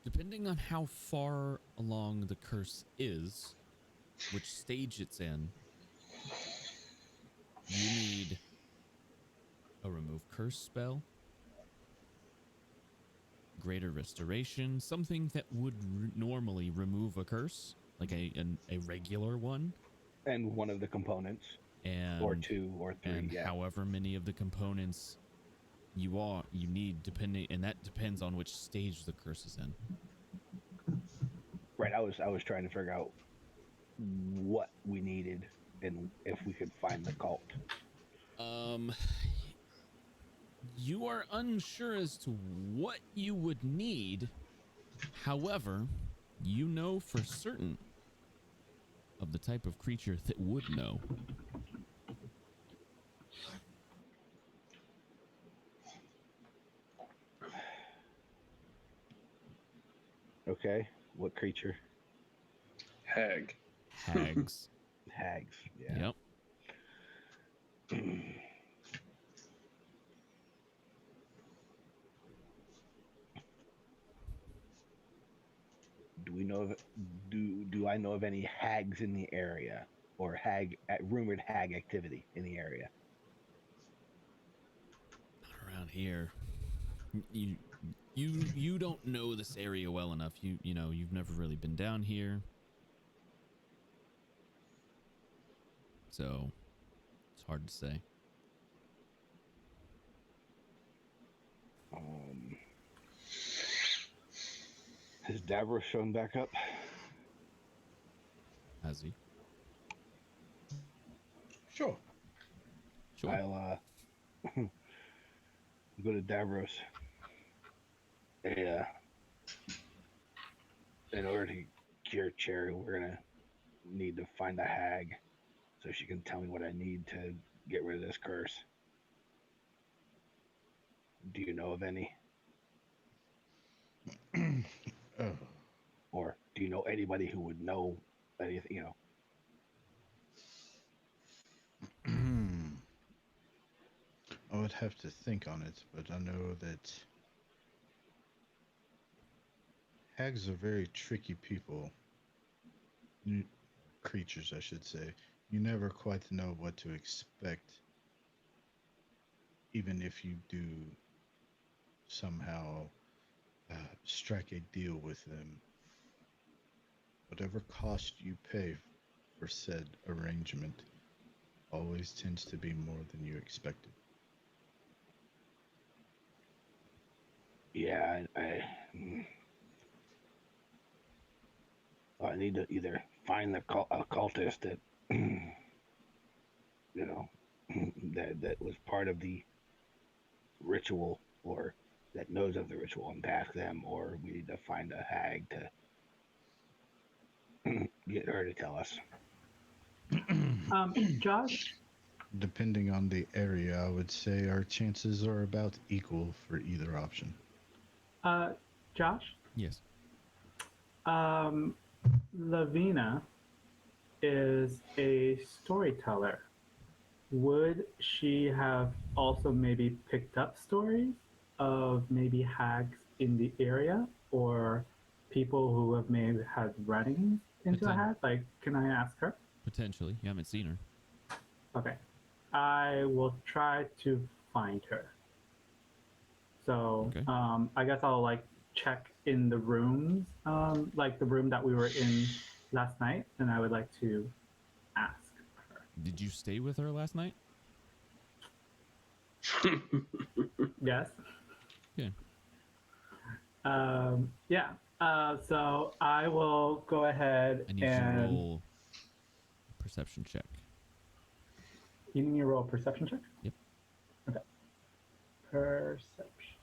Depending on how far along the curse is, which stage it's in, you need a remove curse spell, greater restoration, something that would normally remove a curse, like a regular one, and one of the components, or two or three, and however many of the components you need, depending, and that depends on which stage the curse is in. Right, I was trying to figure out what we needed and if we could find the cult. You are unsure as to what you would need. However, you know for certain of the type of creature that would know. Okay, what creature? Hag. Hags. Hags, yeah. Yep. Do I know of any hags in the area, or rumored hag activity in the area? Not around here. You don't know this area well enough. You know, you've never really been down here. So it's hard to say. Has Davros shown back up? Has he? Sure. I'll go to Davros. In order to cure Cherry, we're gonna need to find a hag so she can tell me what I need to get rid of this curse. Do you know of any? Or do you know anybody who would know anything, I would have to think on it, but I know that hags are very tricky people. Creatures, I should say. You never quite know what to expect, even if you do somehow strike a deal with them. Whatever cost you pay for said arrangement always tends to be more than you expected. Yeah, I need to either find a cultist that, that was part of the ritual, or that knows of the ritual, and ask them, or we need to find a hag to get her to tell us. Josh? Depending on the area, I would say our chances are about equal for either option. Josh? Yes. Lavina is a storyteller. Would she have also maybe picked up stories of maybe hags in the area, or people who have maybe had running into a hat? Like, can I ask her? Potentially. You haven't seen her. Okay. I will try to find her. So, I guess I'll like check in the rooms, like the room that we were in last night, and I would like to ask her. Did you stay with her last night? Yes. Yeah. Yeah. So I will go ahead I need you to roll a perception check. You need me to roll a perception check? Yep. Okay. Perception.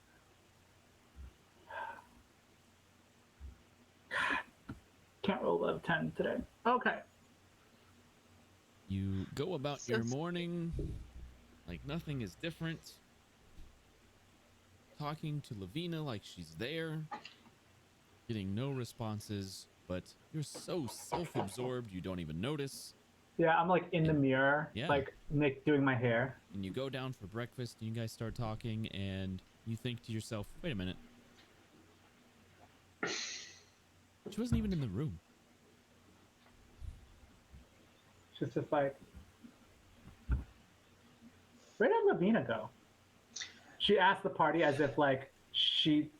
God. Can't roll above 10 today. Okay. You go about your morning like nothing is different. Talking to Lavina like she's there. Getting no responses, but you're so self-absorbed you don't even notice. Yeah, I'm like in the mirror, like Nick doing my hair. And you go down for breakfast and you guys start talking and you think to yourself, wait a minute. She wasn't even in the room. She's just like, where did Lavina go? She asked the party as if like she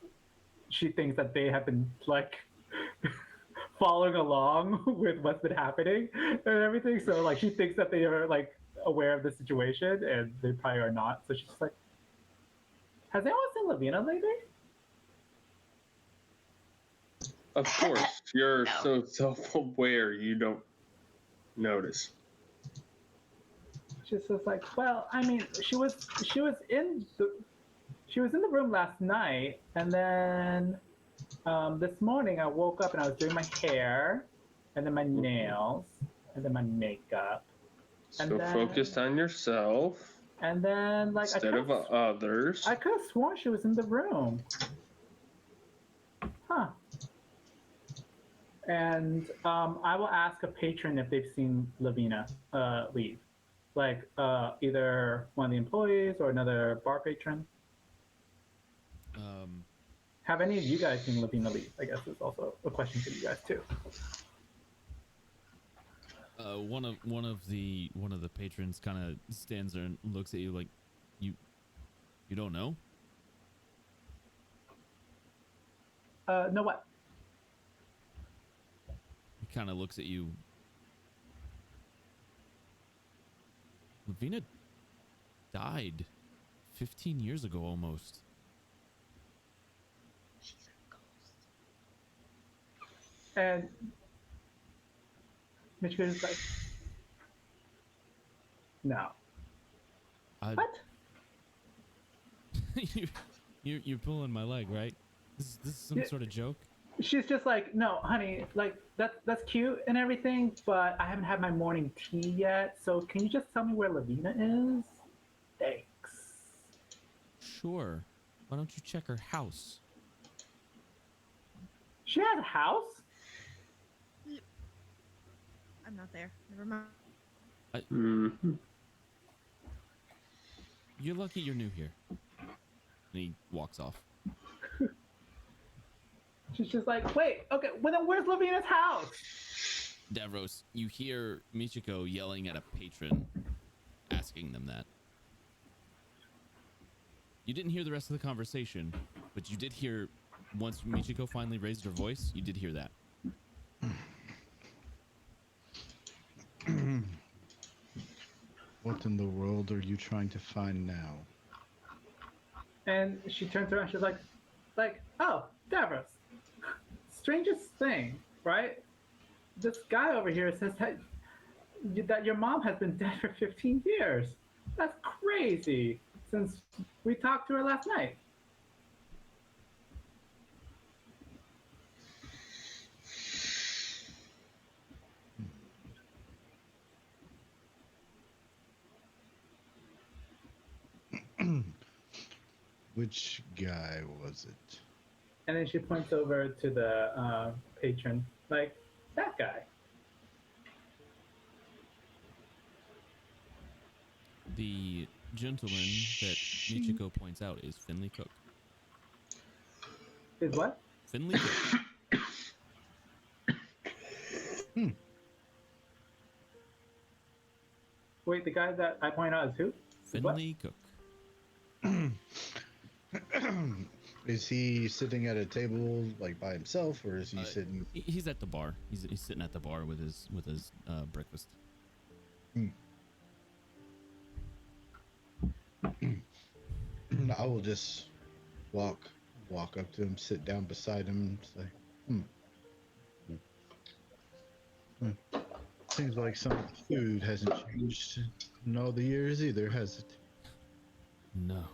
thinks that they have been like following along with what's been happening and everything. So like she thinks that they are like aware of the situation and they probably are not. So she's just like, has anyone seen Lavina lately? Of course, you're so self-aware you don't notice. She's just like, well, I mean, she was in the room last night, and then this morning I woke up and I was doing my hair, and then my nails, and then my makeup. And So then, focused on yourself and then like instead of others. I could have sworn she was in the room. Huh. And I will ask a patron if they've seen Lavina leave. Like either one of the employees or another bar patron. Have any of you guys seen Lavina leave? I guess is also a question for you guys too. One of the patrons kind of stands there and looks at you like, you don't know? No what? He kind of looks at you. Lavina died 15 years ago almost. She's a ghost. And Michiko is like, no. What? You're pulling my leg, right? This is some sort of joke? She's just like, no, honey, like that's cute and everything, but I haven't had my morning tea yet. So can you just tell me where Lavina is? Thanks. Sure. Why don't you check her house? She has a house? I'm not there. Never mind. You're lucky you're new here. And he walks off. She's just like, wait, okay, well then where's Lavina's house? Davros, you hear Michiko yelling at a patron, asking them that. You didn't hear the rest of the conversation, but you did hear, once Michiko finally raised her voice, you did hear that. What in the world are you trying to find now? And she turns around, she's like, oh, Davros. Strangest thing, right? This guy over here says that your mom has been dead for 15 years. That's crazy, since we talked to her last night. Which guy was it? And then she points over to the patron, like, that guy. The gentleman that Michiko points out is Finley Cook. Is what? Finley Cook. Wait, the guy that I point out is who? Finley Cook. Is he sitting at a table like by himself, or is he sitting? He's at the bar. He's sitting at the bar with his breakfast. I will just walk up to him, sit down beside him, and say, Seems like some of the food hasn't changed in all the years either, has it? No.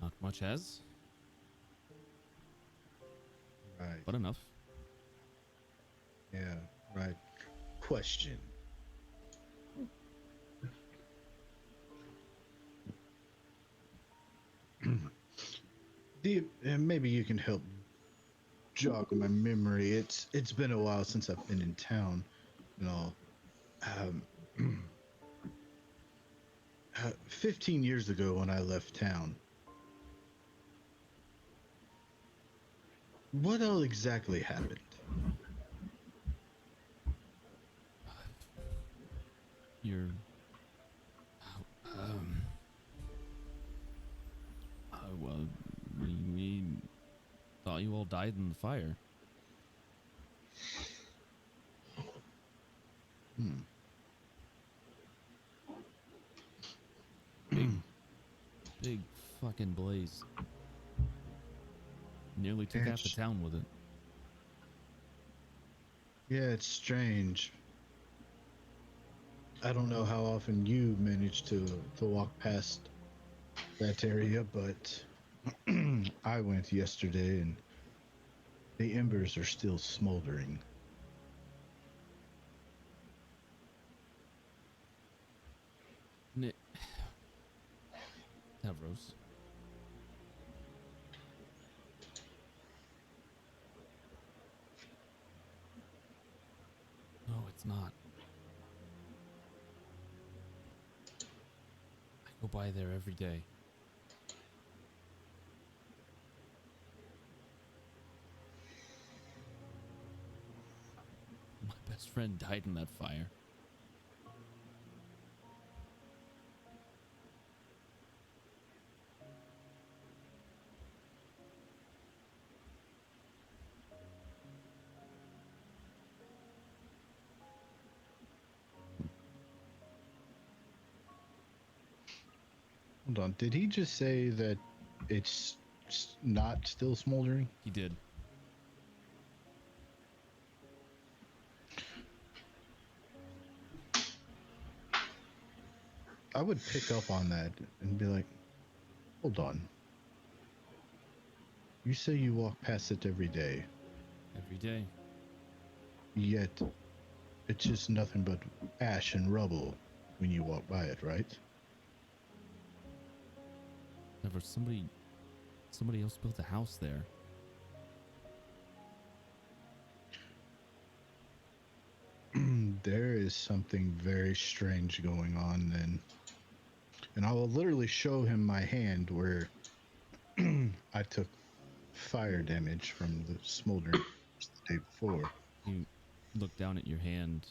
Not much has. Right. But enough. Yeah, right. Question. Maybe you can help jog my memory. It's been a while since I've been in town and all. 15 years ago when I left town, what all exactly happened? You're... well, we thought you all died in the fire. Big fucking blaze. Nearly took half the town with it. Yeah, it's strange. I don't know how often you manage to walk past that area, but I went yesterday and the embers are still smoldering. Davros. No, it's not. I go by there every day. My best friend died in that fire. Hold on, did he just say that it's not still smoldering? He did. I would pick up on that and be like, hold on. You say you walk past it every day. Every day. Yet, it's just nothing but ash and rubble when you walk by it, right? Never. Somebody else built a house there. There is something very strange going on then. And I will literally show him my hand where I took fire damage from the smoldering the day before. You look down at your hand.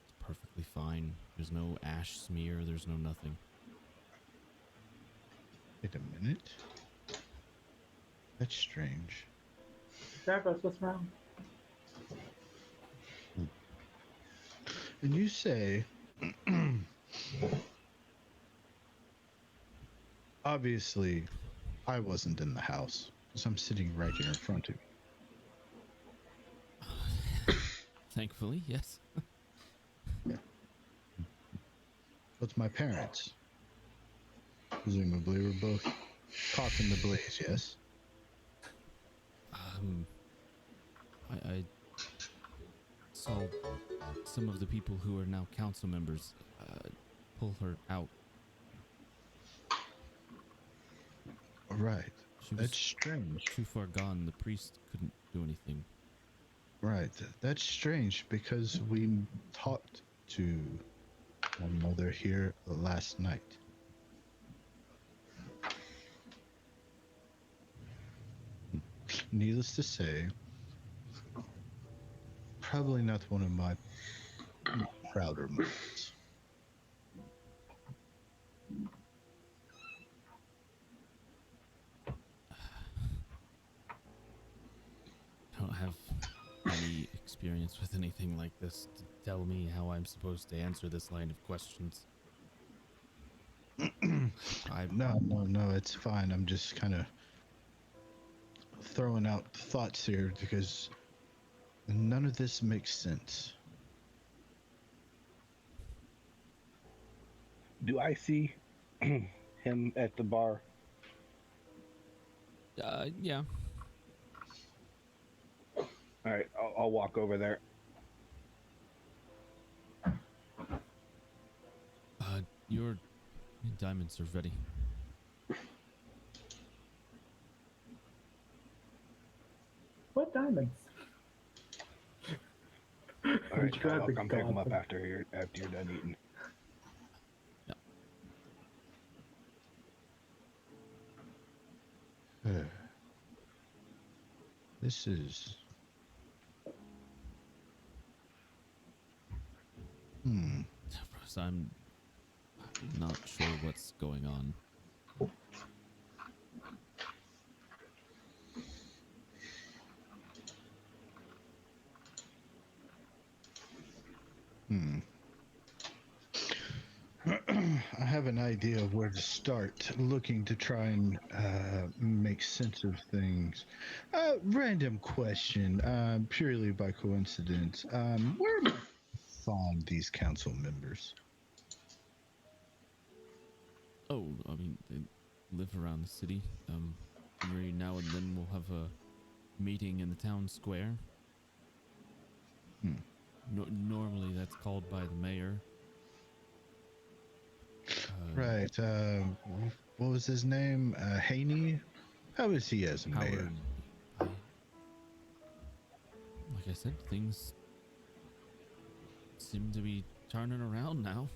It's perfectly fine. There's no ash smear. There's no nothing. Wait a minute. That's strange. Davros, what's wrong? And you say, obviously, I wasn't in the house because I'm sitting right here in front of you. Thankfully, yes. Yeah. What's my parents? Presumably, we're both caught in the blaze, yes? I saw some of the people who are now council members pull her out. Right. She was That's strange. Too far gone. The priest couldn't do anything. Right. That's strange because we talked to my mother here last night. Needless to say, probably not one of my prouder moments. I don't have any experience with anything like this to tell me how I'm supposed to answer this line of questions. No, it's fine. I'm just kind of throwing out thoughts here because none of this makes sense. Do I see him at the bar? Yeah. All right, I'll walk over there. Your diamonds are ready. What diamonds? All right, I'll come pick them up after you're done eating. This is... Davros, I'm not sure what's going on. I have an idea of where to start looking to try and make sense of things. Random question, purely by coincidence. Where am I find these council members? Oh, I mean, they live around the city. Every now and then we'll have a meeting in the town square. Normally that's called by the mayor. Right. What was his name? Haney? How is he as a mayor? Like I said, things seem to be turning around now.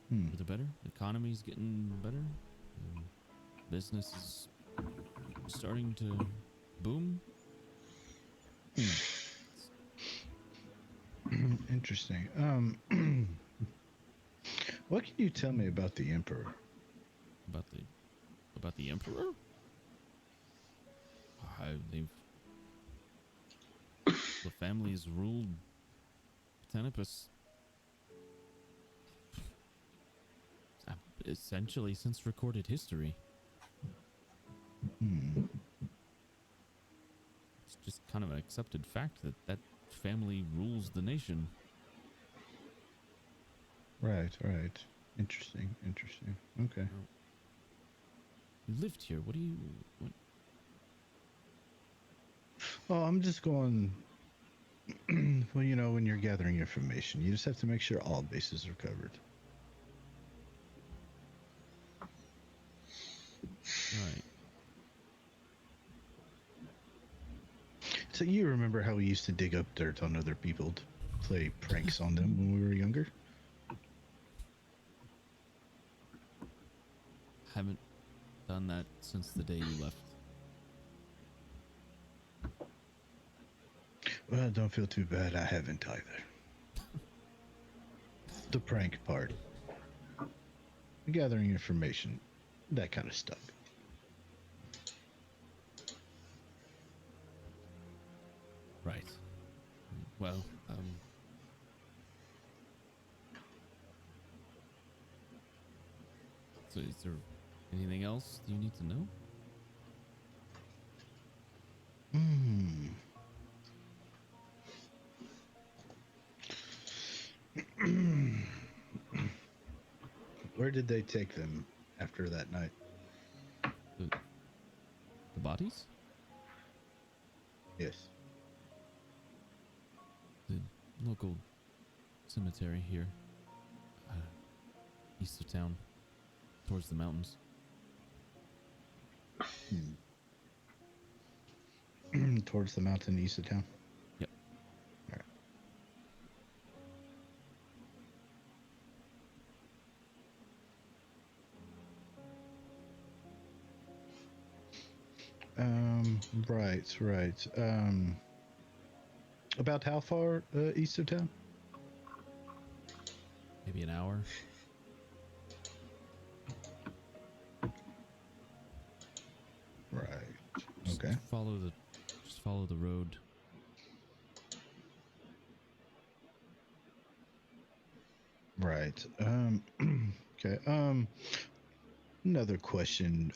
For the better. The economy's getting better. Business is starting to boom. Interesting. What can you tell me about the Emperor? About the Emperor? The family's ruled Tenepus essentially since recorded history. It's just kind of an accepted fact that family rules the nation. Right. Interesting. Okay. You lived here. What? Oh, I'm just going... Well, you know, when you're gathering information, you just have to make sure all bases are covered. Right. So you remember how we used to dig up dirt on other people to play pranks on them when we were younger? Haven't done that since the day you left. Well, don't feel too bad. I haven't either. The prank part. Gathering information. That kind of stuff. Right. Well, so is there anything else you need to know? Where did they take them after that night? The bodies? Yes. The local cemetery here, east of town, towards the mountains. Towards the mountain east of town? Yep. All right. Right. About how far east of town? Maybe an hour. Right. Okay. Just follow the road. Right. Okay. Another question.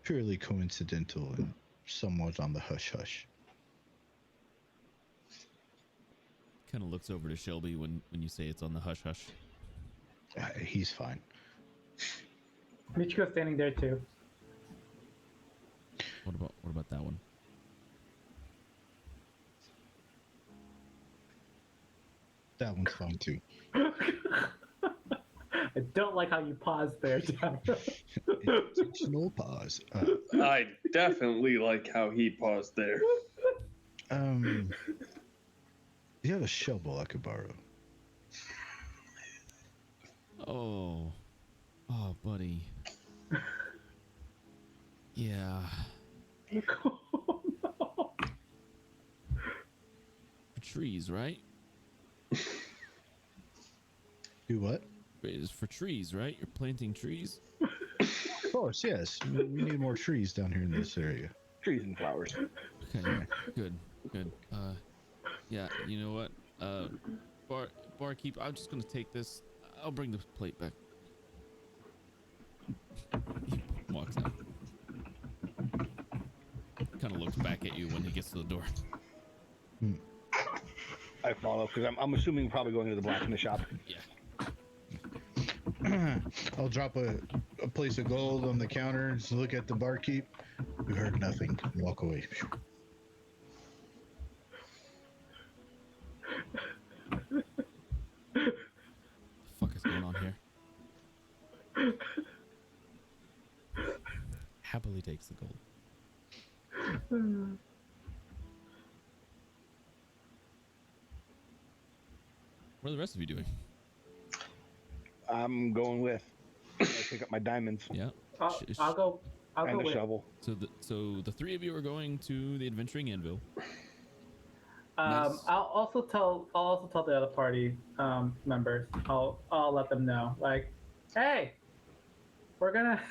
Purely coincidental and somewhat on the hush hush. Kind of looks over to Shellby when you say it's on the hush hush. He's fine. Michiko's standing there too. What about that one? That one's fine too. I don't like how you paused there, Davros. Intentional pause. I definitely like how he paused there. You have a shovel I could borrow. Oh, buddy. Yeah. Oh, no. For trees, right? Do what? It's for trees, right? You're planting trees? Of course, yes. We need more trees down here in this area. Trees and flowers. Okay, good. Yeah, you know what? Barkeep, I'm just gonna take this. I'll bring the plate back. He walks out. Kind of looks back at you when he gets to the door. I follow because I'm assuming probably going to the blacksmith shop. Yeah. I'll drop a place of gold on the counter and just look at the barkeep. You heard nothing. Walk away. What the fuck is going on here? Happily takes the gold. What are the rest of you doing? I'm going with. I pick up my diamonds. Yeah. I'll go and a with. shovel. So the three of you are going to the Adventuring Anvil. I'll also tell the other party members. I'll let them know. Like, hey, we're gonna.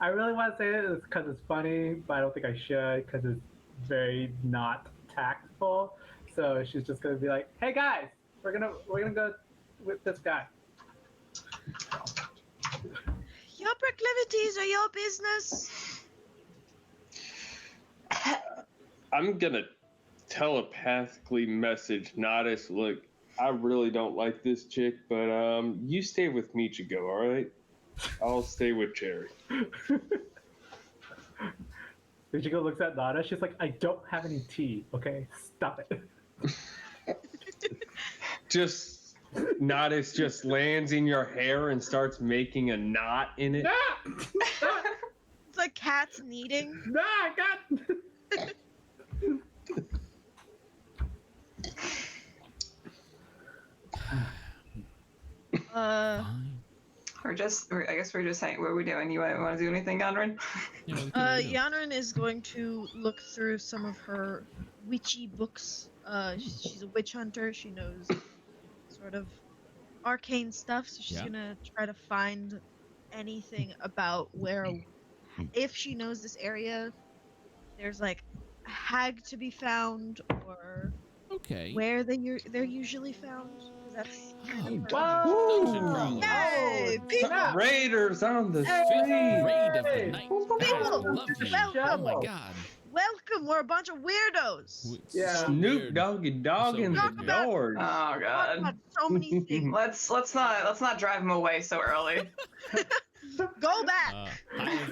I really want to say this because it's funny, but I don't think I should because it's very not tactful. So she's just gonna be like, "Hey guys, we're gonna go with this guy." Your proclivities are your business. I'm gonna telepathically message Nodis, look, I really don't like this chick, but you stay with Michiko, all right? I'll stay with Cherry. Michiko looks at Nada. She's like, "I don't have any tea. Okay, stop it." Just Nodis just lands in your hair and starts making a knot in it. It's like cats kneading. God. I guess we're just saying what we're doing. You want to do anything, Yonryn? Yonryn is going to look through some of her witchy books. She's a witch hunter. She knows sort of arcane stuff, so she's gonna try to find anything about where, if she knows this area, there's like a hag to be found, or where they're usually found. That's kind of Yay! People! Raiders on the Raid of the street! night. People! Love you. Welcome! Oh my god. Welcome! We're a bunch of weirdos! Yeah. Snoop Doggy Dogg in the doors. Oh god. About so many things. Let's not drive him away so early. Go back!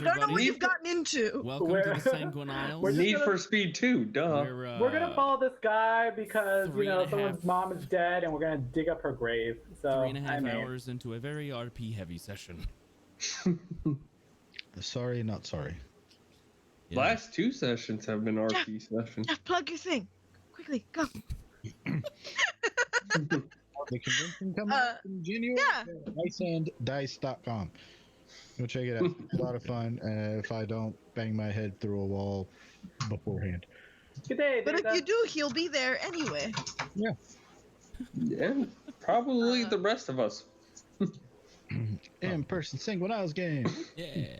Don't know what you've gotten into. Welcome to the Sanguine Isles. Need for Speed 2, duh. We're gonna follow this guy because someone's mom is dead, and we're gonna dig up her grave. So 3.5 hours into a very RP heavy session. Sorry, not sorry. Yeah. Last 2 sessions have been RP sessions. Jeff, plug your thing. Quickly, go. The convention coming up in January? Yeah. iceanddice.com. Go check it out. It's a lot of fun. If I don't bang my head through a wall beforehand. Good day, But if Data. you do, he'll be there anyway. Yeah. And probably the rest of us. In-person Sanguine game. Yeah.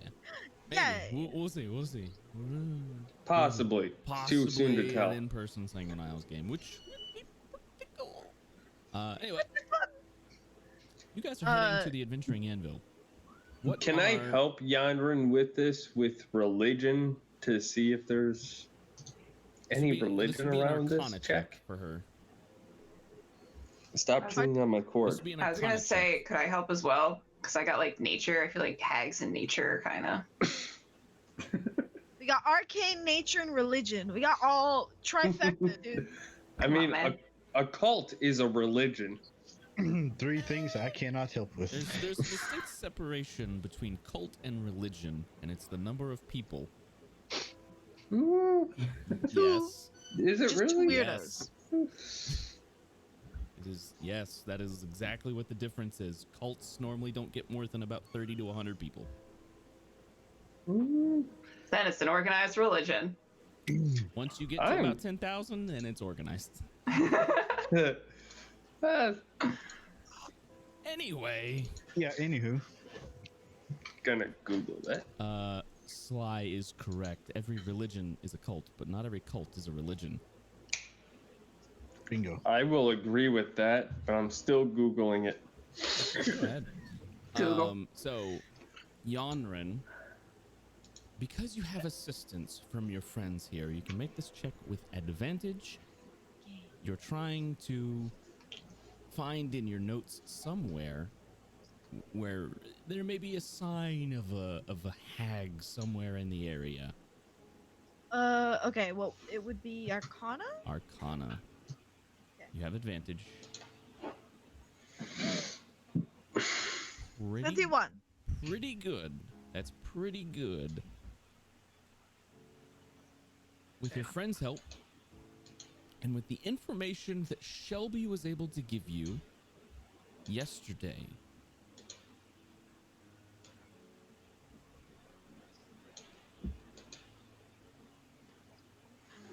Yay. We'll see. We'll see. Possibly. Too soon to tell. An in-person Sanguine Isles game, which would be pretty cool. Anyway, you guys are heading to the Adventuring Anvil. What Can I help Yonryn with this, with religion, to see if there's any religion around this check? For her. Stop chewing on my cord. I was gonna say, could I help as well? Because I got like nature. I feel like hags and nature kind of. We got arcane, nature, and religion. We got all trifecta, dude. I mean, a cult is a religion. 3 things I cannot help with. There's a distinct separation between cult and religion, and it's the number of people. Yes. Is it Just really? weirdos. Yes. It is. Yes, that is exactly what the difference is. Cults normally don't get more than about 30 to 100 people. Then it's an organized religion. Once you get to about 10,000, then it's organized. Anyway. Yeah, anywho. Gonna Google that. Sly is correct. Every religion is a cult, but not every cult is a religion. Bingo. I will agree with that, but I'm still Googling it. Go ahead. Google. So, Yonryn, because you have assistance from your friends here, you can make this check with advantage. You're trying to find in your notes somewhere where there may be a sign of a hag somewhere in the area. Okay, well, it would be Arcana? Arcana. Okay. You have advantage. 51. Pretty good. That's pretty good. With your friend's help, and with the information that Shellby was able to give you yesterday,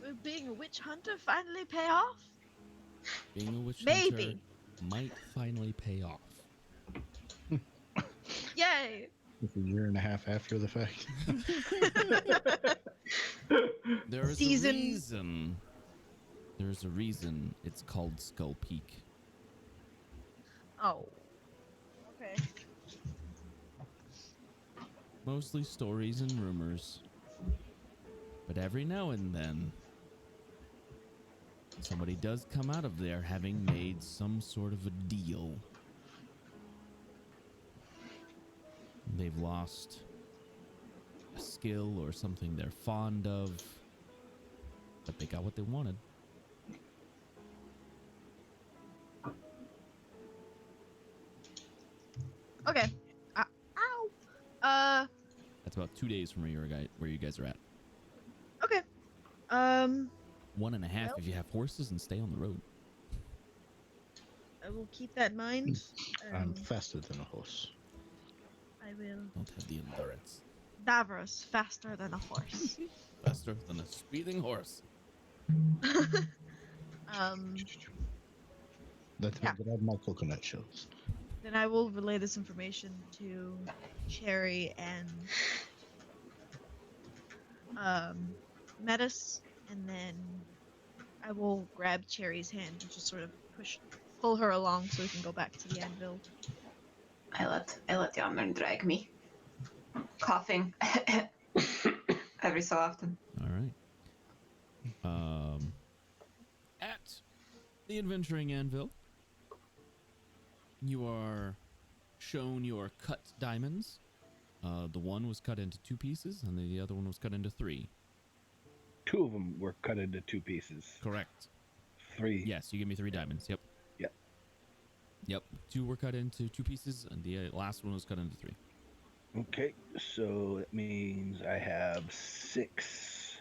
Will being a witch hunter finally pay off? being a witch Maybe. hunter might finally pay off. Yay! It's a year and a half after the fact. There is a reason. There's a reason it's called Skull Peak. Oh. Okay. Mostly stories and rumors. But every now and then, somebody does come out of there having made some sort of a deal. They've lost a skill or something they're fond of, but they got what they wanted. Okay. Ow. That's about 2 days from where you guys are at. Okay. 1.5 well, if you have horses and stay on the road. I will keep that in mind. I'm faster than a horse. I will. Don't have the endurance. Davros, faster than a horse. Faster than a speeding horse. That's Yeah. what I have my coconut shells. Then I will relay this information to Cherry and Metis, and then I will grab Cherry's hand and just sort of pull her along so we can go back to the anvil. I let Yonryn drag me, coughing every so often. All right. At the Adventuring Anvil, you are shown your cut diamonds. The one was cut into 2 pieces, and the other one was cut into 3. 2 of them were cut into 2 pieces. Correct. 3. Yes, you give me 3 diamonds. Yep. Yep. Yep. 2 were cut into 2 pieces, and the last one was cut into 3. Okay, so that means I have 6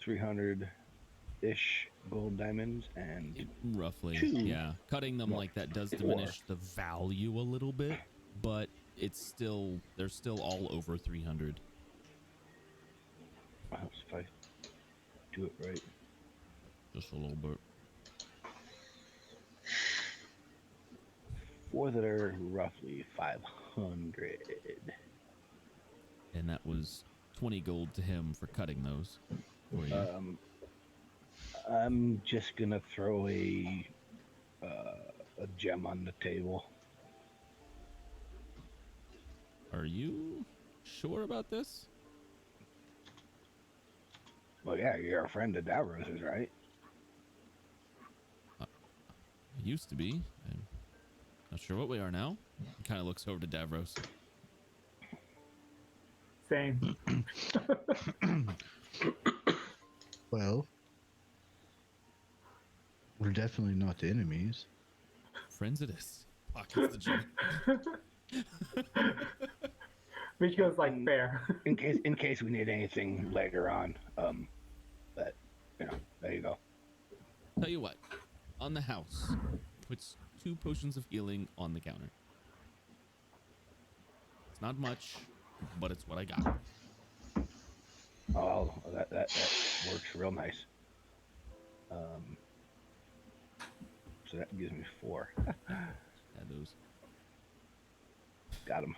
300-ish gold diamonds and roughly 2. Yeah, cutting them like that does diminish the value a little bit, but they're still all over 300. Wow, if I do it right. Just a little bit. Four that are roughly 500. And that was 20 gold to him for cutting those. For you. I'm just gonna throw a gem on the table. Are you sure about this? Well, yeah, you're a friend of Davros's, right? Used to be. I'm not sure what we are now. He kind of looks over to Davros. Same. Well, we're definitely not enemies. Friends it is. Pockets the gem. Michiko's like fair. in case we need anything later on. But there you go. Tell you what, on the house, puts 2 potions of healing on the counter. It's not much, but it's what I got. Oh, that works real nice. So that gives me 4. Add those. Got him.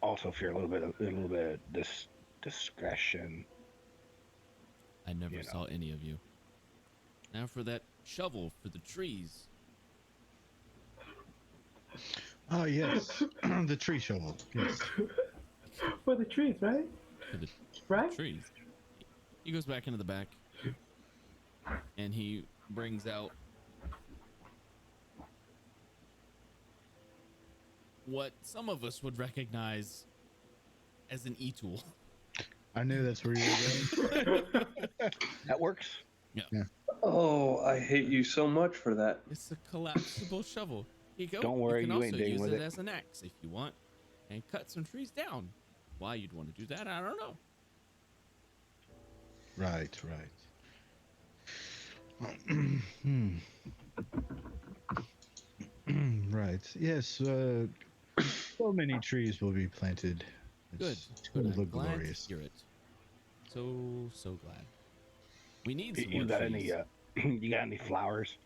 Also, fear a little bit of discretion. I never saw any of you. Now for that shovel for the trees. Oh, yes. The tree shovel. Yes. For the trees, right? For the right? trees. He goes back into the back. And he brings out what some of us would recognize as an e-tool. I knew that's where you were going. That works. Yeah. Oh, I hate you so much for that. It's a collapsible shovel. Here you go. Don't worry, you can you also ain't dealing use with it it. as an axe if you want, and cut some trees down. Why you'd want to do that, I don't know. Right. Right. Yes. So many trees will be planted. Good. It's gonna I'm look glad glorious. to hear it. So glad. We need some You more got trees. any? You got any flowers?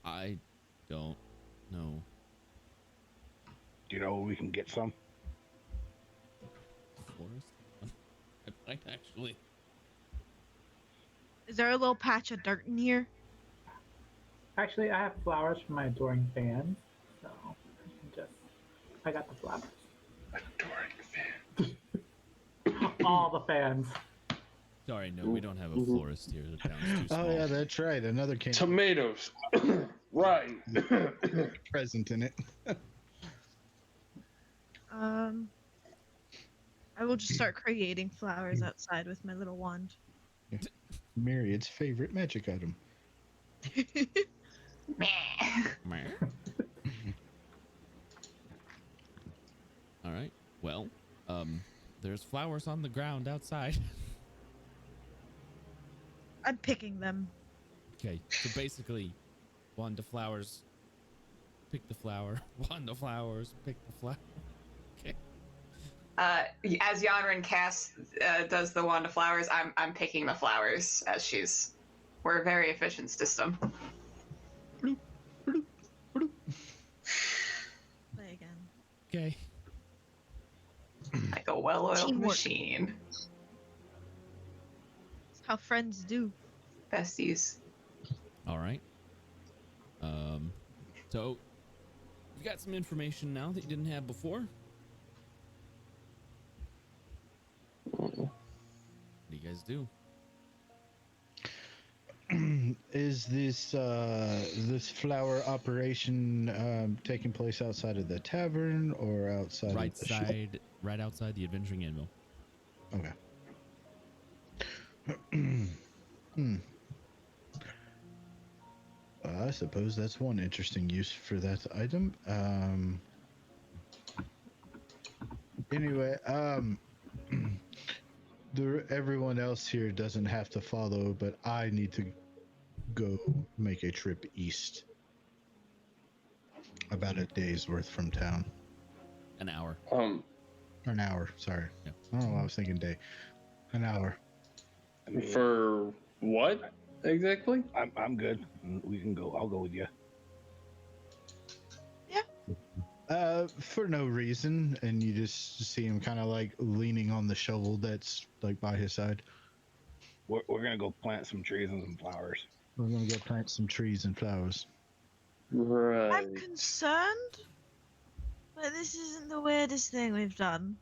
I don't know. Do you know where we can get some? Forest? I might actually. Is there a little patch of dirt in here? Actually, I have flowers for my adoring fans, so I got the flowers. Adoring fan. All the fans. Sorry, no, we don't have a florist here. The town's too small. Oh yeah, that's right. Another can. Tomatoes. Right. Present in it. I will just start creating flowers outside with my little wand. Myriad's favorite magic item. All right. Well, there's flowers on the ground outside. I'm picking them. Okay, so basically, wand of flowers, pick the flower. Wand of flowers, pick the flower. Okay. As Yonryn does the wand of flowers, I'm picking the flowers as she's. We're a very efficient system. Play again. Okay. Like a well-oiled Teamwork. machine. That's how friends do. Besties. All right. So you've got some information now that you didn't have before. What do you guys do? Is this flower operation taking place outside of the tavern or outside Right of the shop? side, right outside the Adventuring Anvil. Okay. I suppose that's one interesting use for that item. Anyway, everyone else here doesn't have to follow, but I need to go make a trip east. About a day's worth from town. An hour. Or an hour, sorry. I don't know, I was thinking day. An hour. For what exactly? I'm good. We can go. I'll go with you. For no reason, and you just see him kind of like leaning on the shovel that's like by his side. We're gonna go plant some trees and some flowers. We're gonna go plant some trees and flowers. Right. I'm concerned, but this isn't the weirdest thing we've done.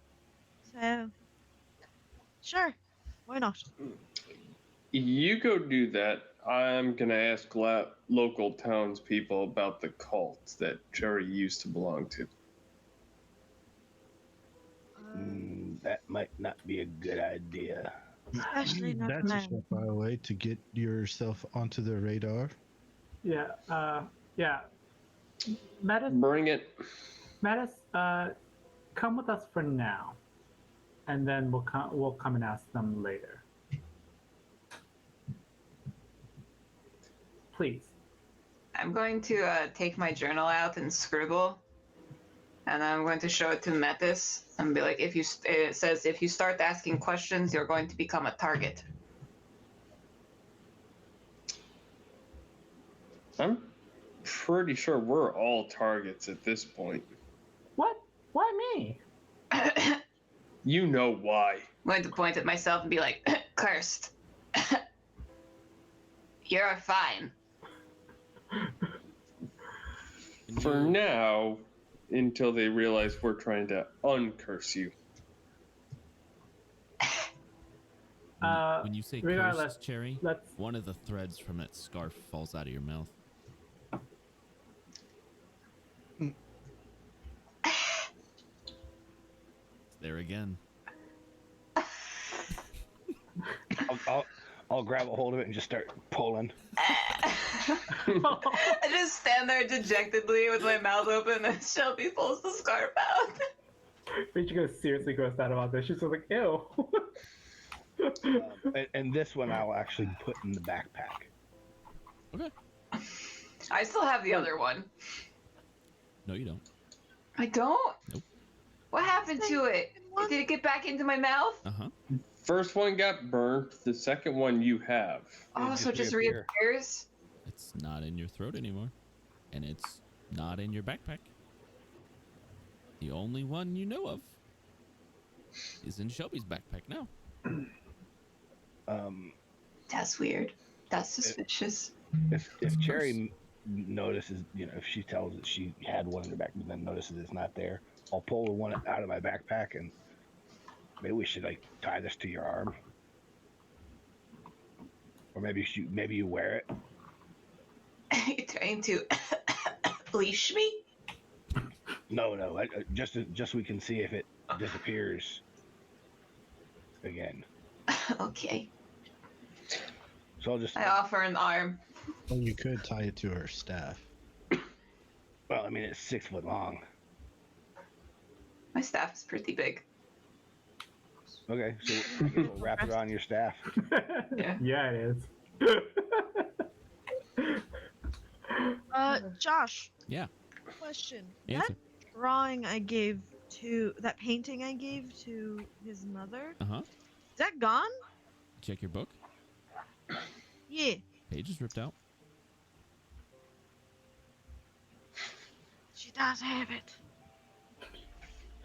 So, sure, why not? You go do that. I'm gonna ask local townspeople about the cult that Cherry used to belong to. That might not be a good idea. Especially not That's a now. surefire way to get yourself onto the radar. Yeah. Yeah. Metis, Bring it. Metis, come with us for now, and then we'll come and ask them later. Please. I'm going to take my journal out and scribble, and I'm going to show it to Metis and be like, it says if you start asking questions, you're going to become a target. I'm pretty sure we're all targets at this point. What? Why me? You know why. I'm going to point at myself and be like, cursed. You're fine. For now, until they realize we're trying to uncurse you. When you say regardless, cursed, Cherry, one of the threads from that scarf falls out of your mouth. It's there again. I'll grab a hold of it and just start pulling. I just stand there dejectedly with my mouth open and Shelby pulls the scarf out. Michiko seriously grossed out about this. She's just like, ew. And this one I'll actually put in the backpack. Okay. I still have the other one. No, you don't. I don't? Nope. What happened to it? Did it get back into my mouth? Uh-huh. First one got burnt. The second one you have. Oh, so it just reappears? It's not in your throat anymore. And it's not in your backpack. The only one you know of is in Shelby's backpack now. That's weird. That's suspicious. If Cherry notices, if she tells that she had one in her back, but then notices it's not there, I'll pull the one out of my backpack and maybe we should tie this to your arm, or maybe you wear it. You're trying to leash me? No, just we can see if it disappears again. Okay. So I offer an arm. Well, you could tie it to her staff. Well, I mean, it's 6 foot long. My staff is pretty big. Okay, so we'll wrap it on your staff. Yeah, it is. Josh. Yeah. Question. Answer. That drawing I gave that painting I gave to his mother, Uh-huh. is that gone? Check your book. Yeah. Page is ripped out. She does have it.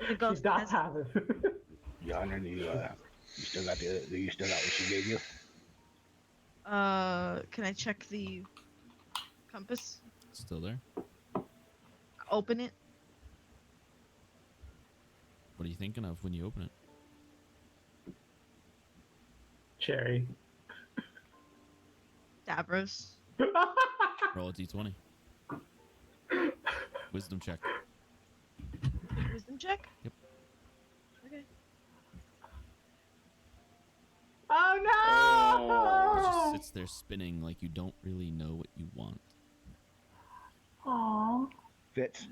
She does have it. Yonryn, you still got what she gave you? Can I check the compass? It's still there. Open it. What are you thinking of when you open it? Cherry. Davros. Roll a d20. Wisdom check. Wisdom check? Yep. Okay. Oh no! It just sits there spinning like you don't really know what you want. Aww. Fits.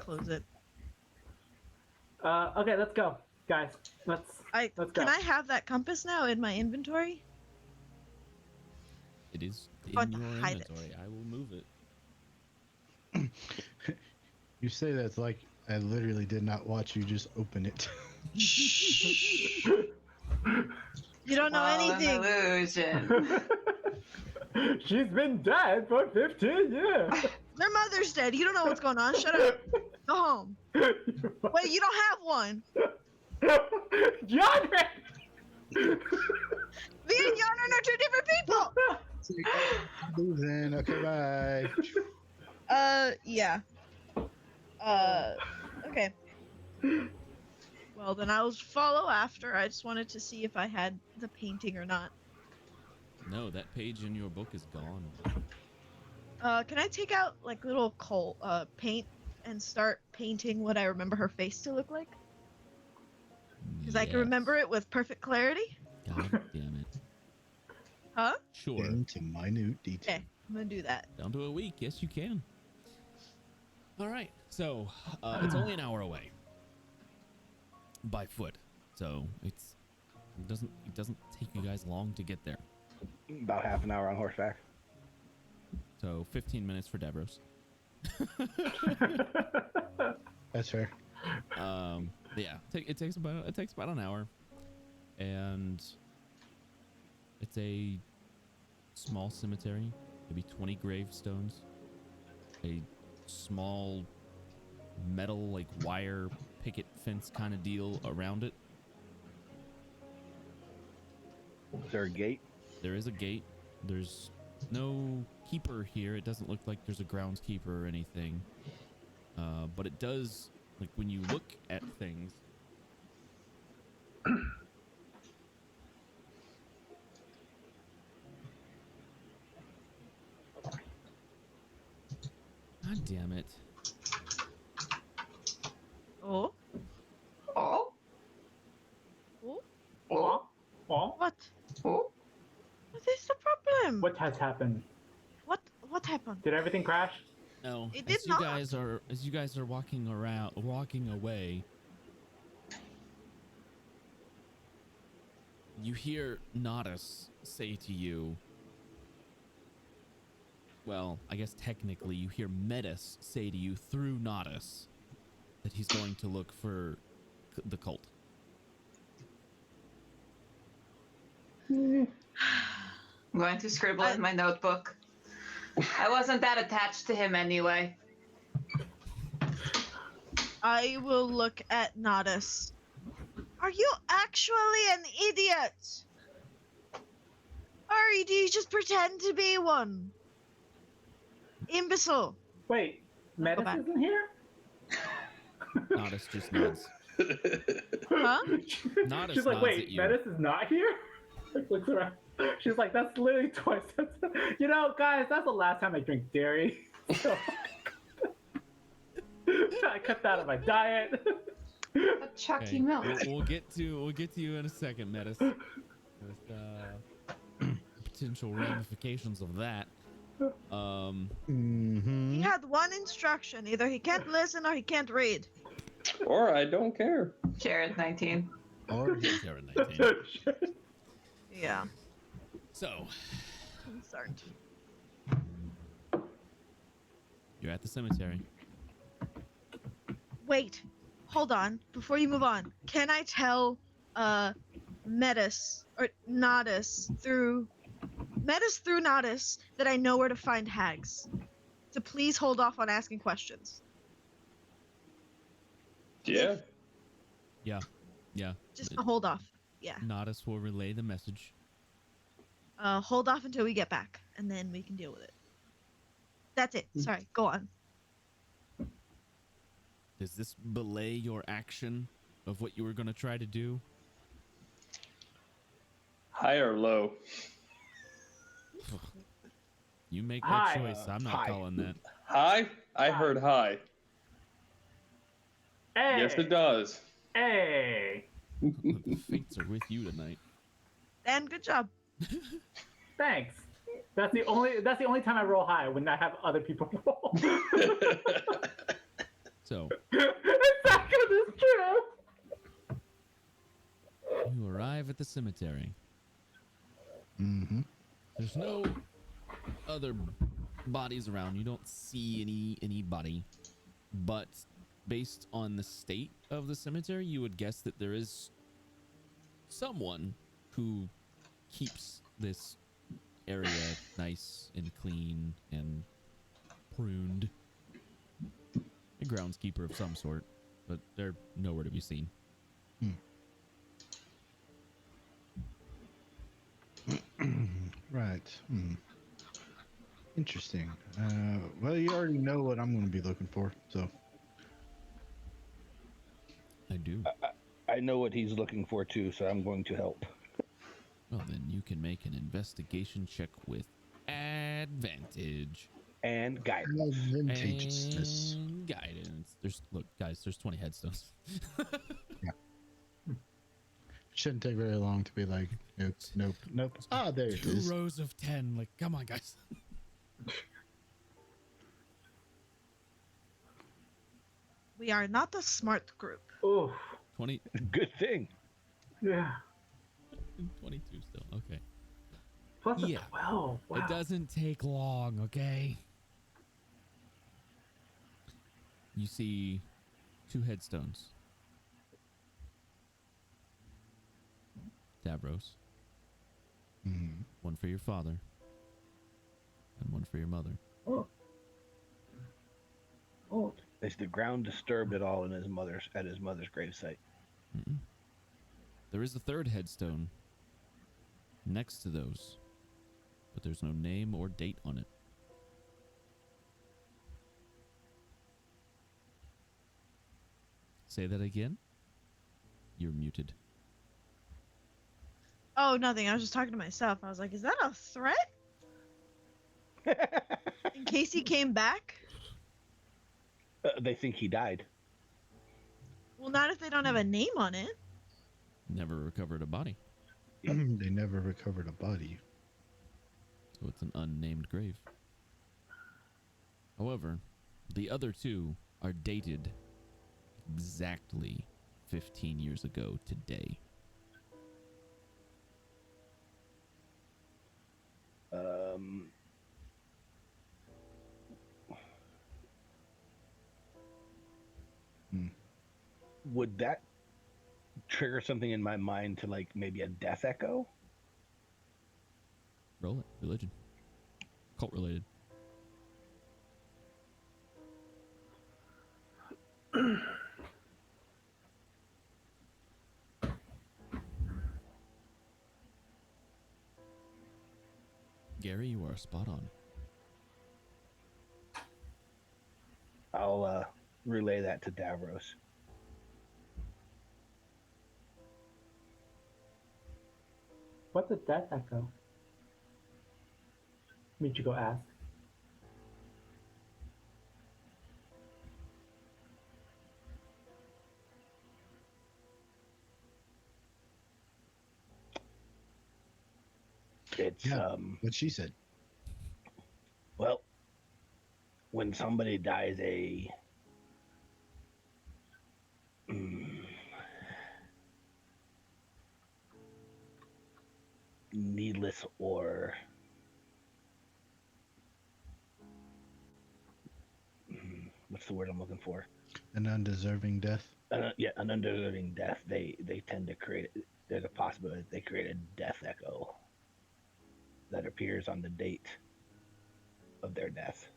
Close it. Okay, let's go, guys. Let's go. Can I have that compass now in my inventory? It is Fun in to your hide it. inventory. I will move it. You say that's like I literally did not watch you just open it. You don't know anything. Illusion. She's been dead for 15 years. Their mother's dead. You don't know what's going on. Shut up. Go home. Wait, you don't have one. Yonryn! Me and Yonryn are 2 different people. Losing. Okay, bye. Yeah. Okay. Well, then I'll follow after. I just wanted to see if I had the painting or not. No, that page in your book is gone. Can I take out like little paint and start painting what I remember her face to look like? Because I can remember it with perfect clarity. God damn it. Huh? Sure. Into minute detail. Okay, I'm gonna do that. Down to a week. Yes, you can. All right. So it's only an hour away by foot. So it doesn't take you guys long to get there. About half an hour on horseback. So 15 minutes for Davros. That's fair. Yeah, it takes about an hour, and it's a small cemetery, maybe 20 gravestones, a small metal like wire picket fence kind of deal around it. Is there a gate? There is a gate. There's no keeper here. It doesn't look like there's a groundskeeper or anything. But it does, like when you look at things, God damn it. Oh? Oh? Oh? Oh? Oh? What? Oh? What is the problem? What has happened? What happened? Did everything crash? No. It did not. As you guys are walking away, you hear Nodus say to you, well, I guess technically you hear Metis say to you through Nodus that he's going to look for the cult. I'm going to scribble in my notebook. I wasn't that attached to him anyway. I will look at Nodus. Are you actually an idiot? Or do you just pretend to be one? Imbecile. Wait, Metis isn't here? Nodus just nods. Huh? Nodus She's like, nods wait, at you. Metis is not here? Like, looks around. She's like, that's literally twice. You know, guys, that's the last time I drink dairy. So I cut that out of my diet. Chucky milk. We'll get to you in a second, Metis. With potential ramifications of that. He had one instruction. Either he can't listen or he can't read. Or I don't care. Jared 19. Or Jared 19. Yeah. So, Concerned. you're at the cemetery. Wait. Hold on. Before you move on, can I tell Metis or Nodus through Nodus that I know where to find hags? So please hold off on asking questions. Yeah. Yeah. Just a hold off. Yeah. Nodus will relay the message. Hold off until we get back, and then we can deal with it. That's it. Sorry. Go on. Does this belay your action of what you were going to try to do? High or low? You make that High. choice. I'm not High. calling that. High? I heard high. Hey. Yes, it does. Hey. The fates are with you tonight. Dan, good job. Thanks. That's the only time I roll high, when I have other people roll. So, Exactly, this is true. you arrive at the cemetery. Mm-hmm. There's no other bodies around. You don't see anybody, but based on the state of the cemetery, you would guess that there is someone who keeps this area nice and clean and pruned. A groundskeeper of some sort, but they're nowhere to be seen. Right. Interesting. Well, you already know what I'm going to be looking for, so. I do. I know what he's looking for too, so I'm going to help. Well, then you can make an investigation check with advantage. And guidance. Advantageousness. And guidance. Look, guys, there's 20 headstones. Yeah. Shouldn't take very long to be like, nope. Ah, there it is. 2 rows of 10. Like, come on, guys. We are not the smart group. Oh, 20. Good thing. Yeah. 22 still. Okay. Plus a 12. Wow. It doesn't take long, okay? You see 2 headstones. Davros. One for your father. And one for your mother. Oh. Is the ground disturbed at all in his mother's gravesite? There is a 3rd headstone next to those, but there's no name or date on it. Say that again. You're muted. Oh, nothing. I was just talking to myself. I was like, is that a threat? In case he came back? They think he died. Well, not if they don't have a name on it. Never recovered a body. They never recovered a body. So it's an unnamed grave. However, the other 2 are dated exactly 15 years ago today. Would that trigger something in my mind to like maybe a death echo? Roll it. Religion. Cult related. Gary, you are spot on. I'll relay that to Davros. What's a death echo? Michiko asked. It's what she said. Well, when somebody dies a needless or what's the word I'm looking for? An undeserving death. An undeserving death. They tend to create. There's a possibility they create a death echo that appears on the date of their death.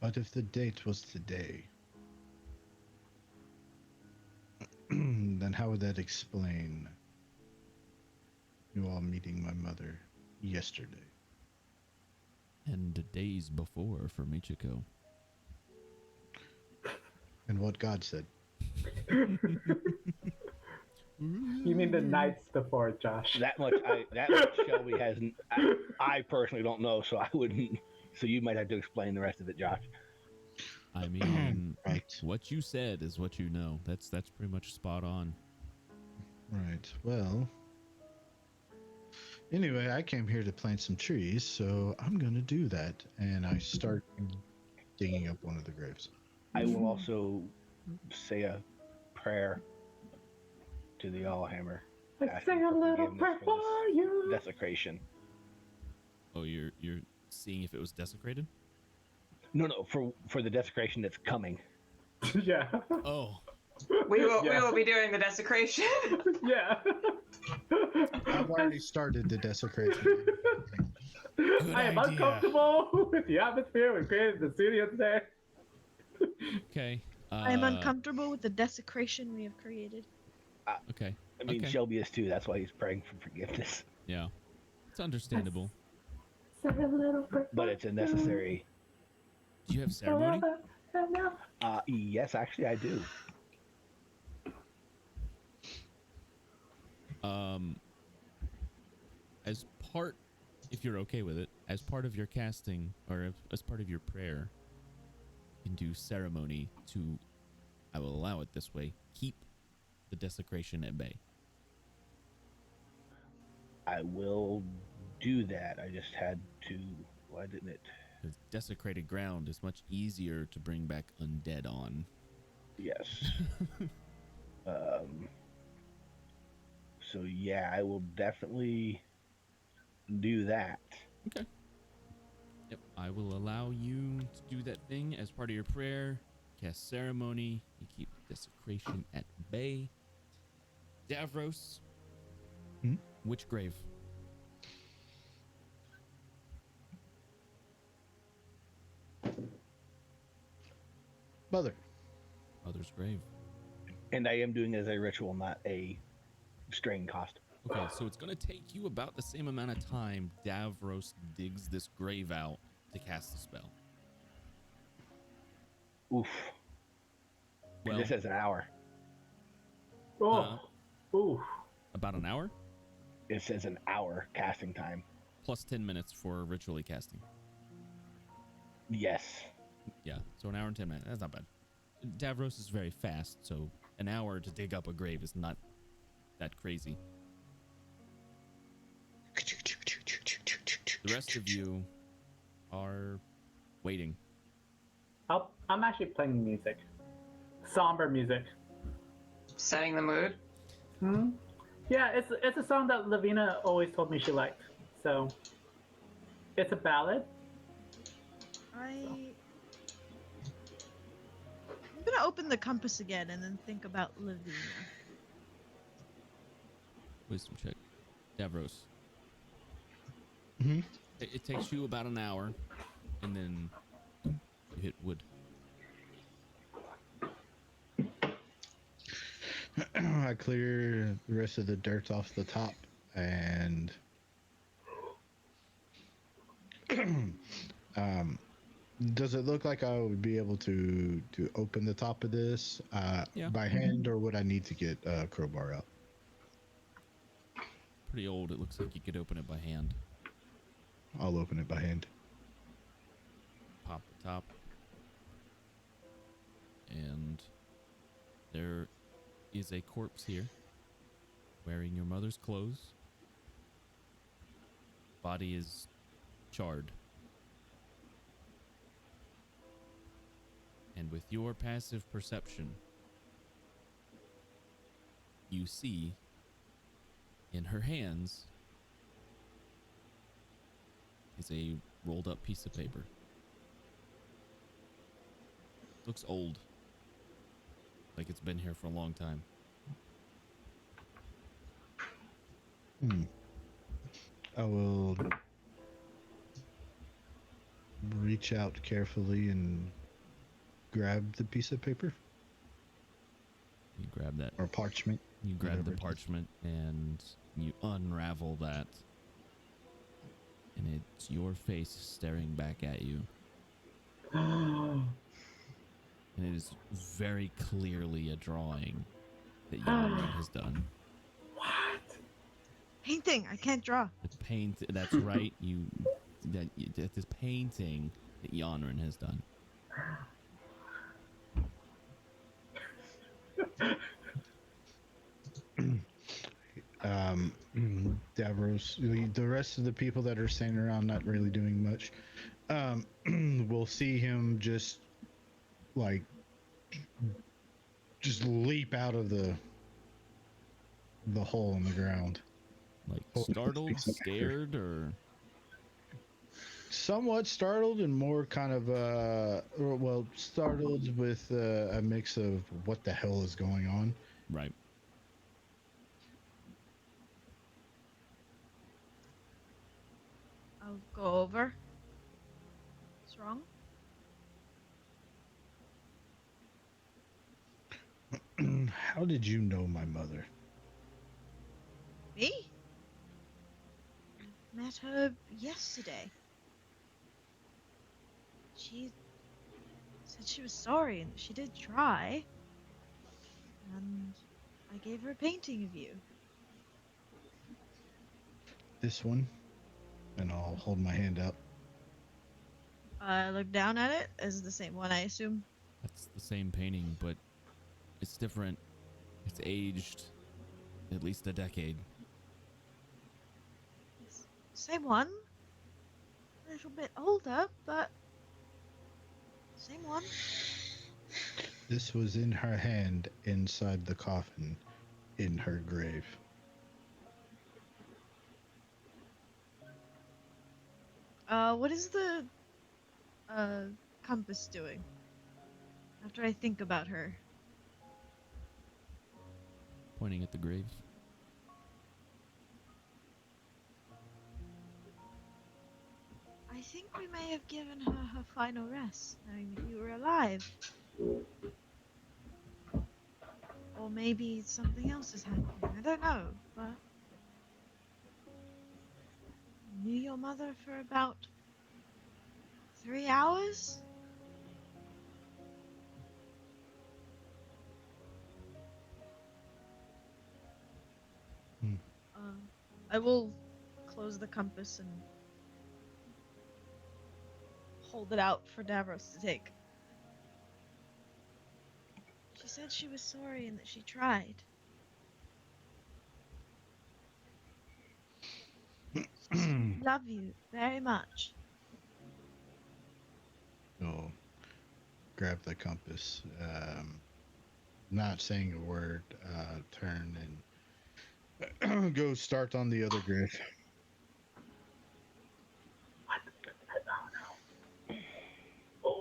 But if the date was today, then how would that explain you all meeting my mother yesterday? And days before for Michiko. And what God said. You mean the nights before, Josh? That much Shellby hasn't. I personally don't know, so I wouldn't. So you might have to explain the rest of it, Josh. I mean, what you said is what you know. That's pretty much spot on. Right. Well, anyway, I came here to plant some trees, so I'm gonna do that. And I start digging up one of the graves. I will also say a prayer to the Allhammer. I say a little prayer for you. Desecration. Oh, you're seeing if it was desecrated? No, for the desecration that's coming. Yeah. Oh. We will be doing the desecration. Yeah. I've already started the desecration. I am uncomfortable with the atmosphere we created in the studio today. Okay. I am uncomfortable with the desecration we have created. Okay. I mean, Shellby is too. That's why he's praying for forgiveness. Yeah. It's understandable. But it's a necessary. Do you have ceremony? Yes, actually, I do. As part, if you're okay with it, as part of your casting or as part of your prayer, you can do ceremony to, I will allow it this way, keep the desecration at bay. I will do that. I just had to. Why didn't it? Because desecrated ground is much easier to bring back undead on. Yes. So yeah, I will definitely do that. Okay. Yep, I will allow you to do that thing as part of your prayer. Cast ceremony. You keep desecration at bay. Davros. Which grave? Mother's grave. And I am doing it as a ritual, not a strain cost. Okay, so it's going to take you about the same amount of time Davros digs this grave out to cast the spell. Oof. Well, this says an hour. Oof. About an hour? It says an hour casting time. Plus 10 minutes for ritually casting. Yes. Yeah, so an hour and 10 minutes. That's not bad. Davros is very fast, so an hour to dig up a grave is not that crazy. The rest of you are waiting. I'm actually playing music. Somber music. Setting the mood? Yeah, it's a song that Lavina always told me she liked. So, it's a ballad. I'm gonna open the compass again and then think about Lavina. Wisdom check. Davros. Mm-hmm. It takes you about an hour, and then you hit wood. I clear the rest of the dirt off the top, and does it look like I would be able to open the top of this by hand, or would I need to get a crowbar out? Pretty old. It looks like you could open it by hand. I'll open it by hand. Pop the top. And there is a corpse here wearing your mother's clothes. Body is charred. And with your passive perception, you see in her hands is a rolled up piece of paper. Looks old. Like it's been here for a long time. I will reach out carefully and grab the piece of paper. You grab that. Or parchment. You grab the parchment and you unravel that. And it's your face staring back at you. And it is very clearly a drawing that Yonryn has done. What? Painting. I can't draw. The paint. That's right. That this painting that Yonryn has done. Davros, the rest of the people that are standing around not really doing much, will see him just leap out of the hole in the ground. Like startled, scared, or somewhat startled and more kind of startled with a mix of what the hell is going on. Right. I'll go over. What's wrong? How did you know my mother? Me? Met her yesterday. She said she was sorry and that she did try. And I gave her a painting of you. This one? And I'll hold my hand up. I look down at it as the same one, I assume. That's the same painting, but it's different. It's aged at least a decade. Same one. A little bit older, but same one. This was in her hand inside the coffin in her grave. What is the compass doing? After I think about her. Pointing at the grave. I think we may have given her her final rest, knowing that you were alive. Or maybe something else is happening. I don't know, but I knew your mother for about 3 hours? I will close the compass and hold it out for Davros to take. She said she was sorry and that she tried. Love you very much. Oh, grab the compass. Not saying a word. Turn and go start on the other grave.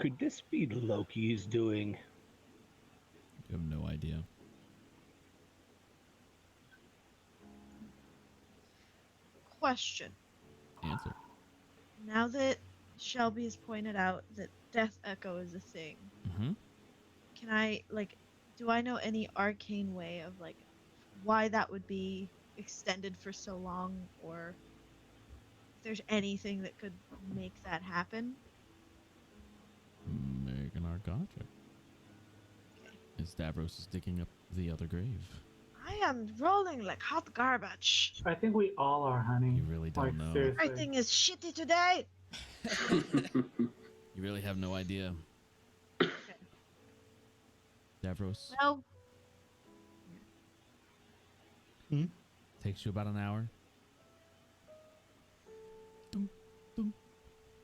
Could this be Loki's doing? You have no idea. Question. Answer. Now that Shellby has pointed out that Death Echo is a thing, can I, do I know any arcane way of, why that would be extended for so long, or if there's anything that could make that happen? Make an Arcana check. As Davros is digging up the other grave. I am rolling like hot garbage. I think we all are, honey. You really don't know. Seriously. Everything is shitty today. You really have no idea. Davros. Well. Takes you about an hour. Dum, dum.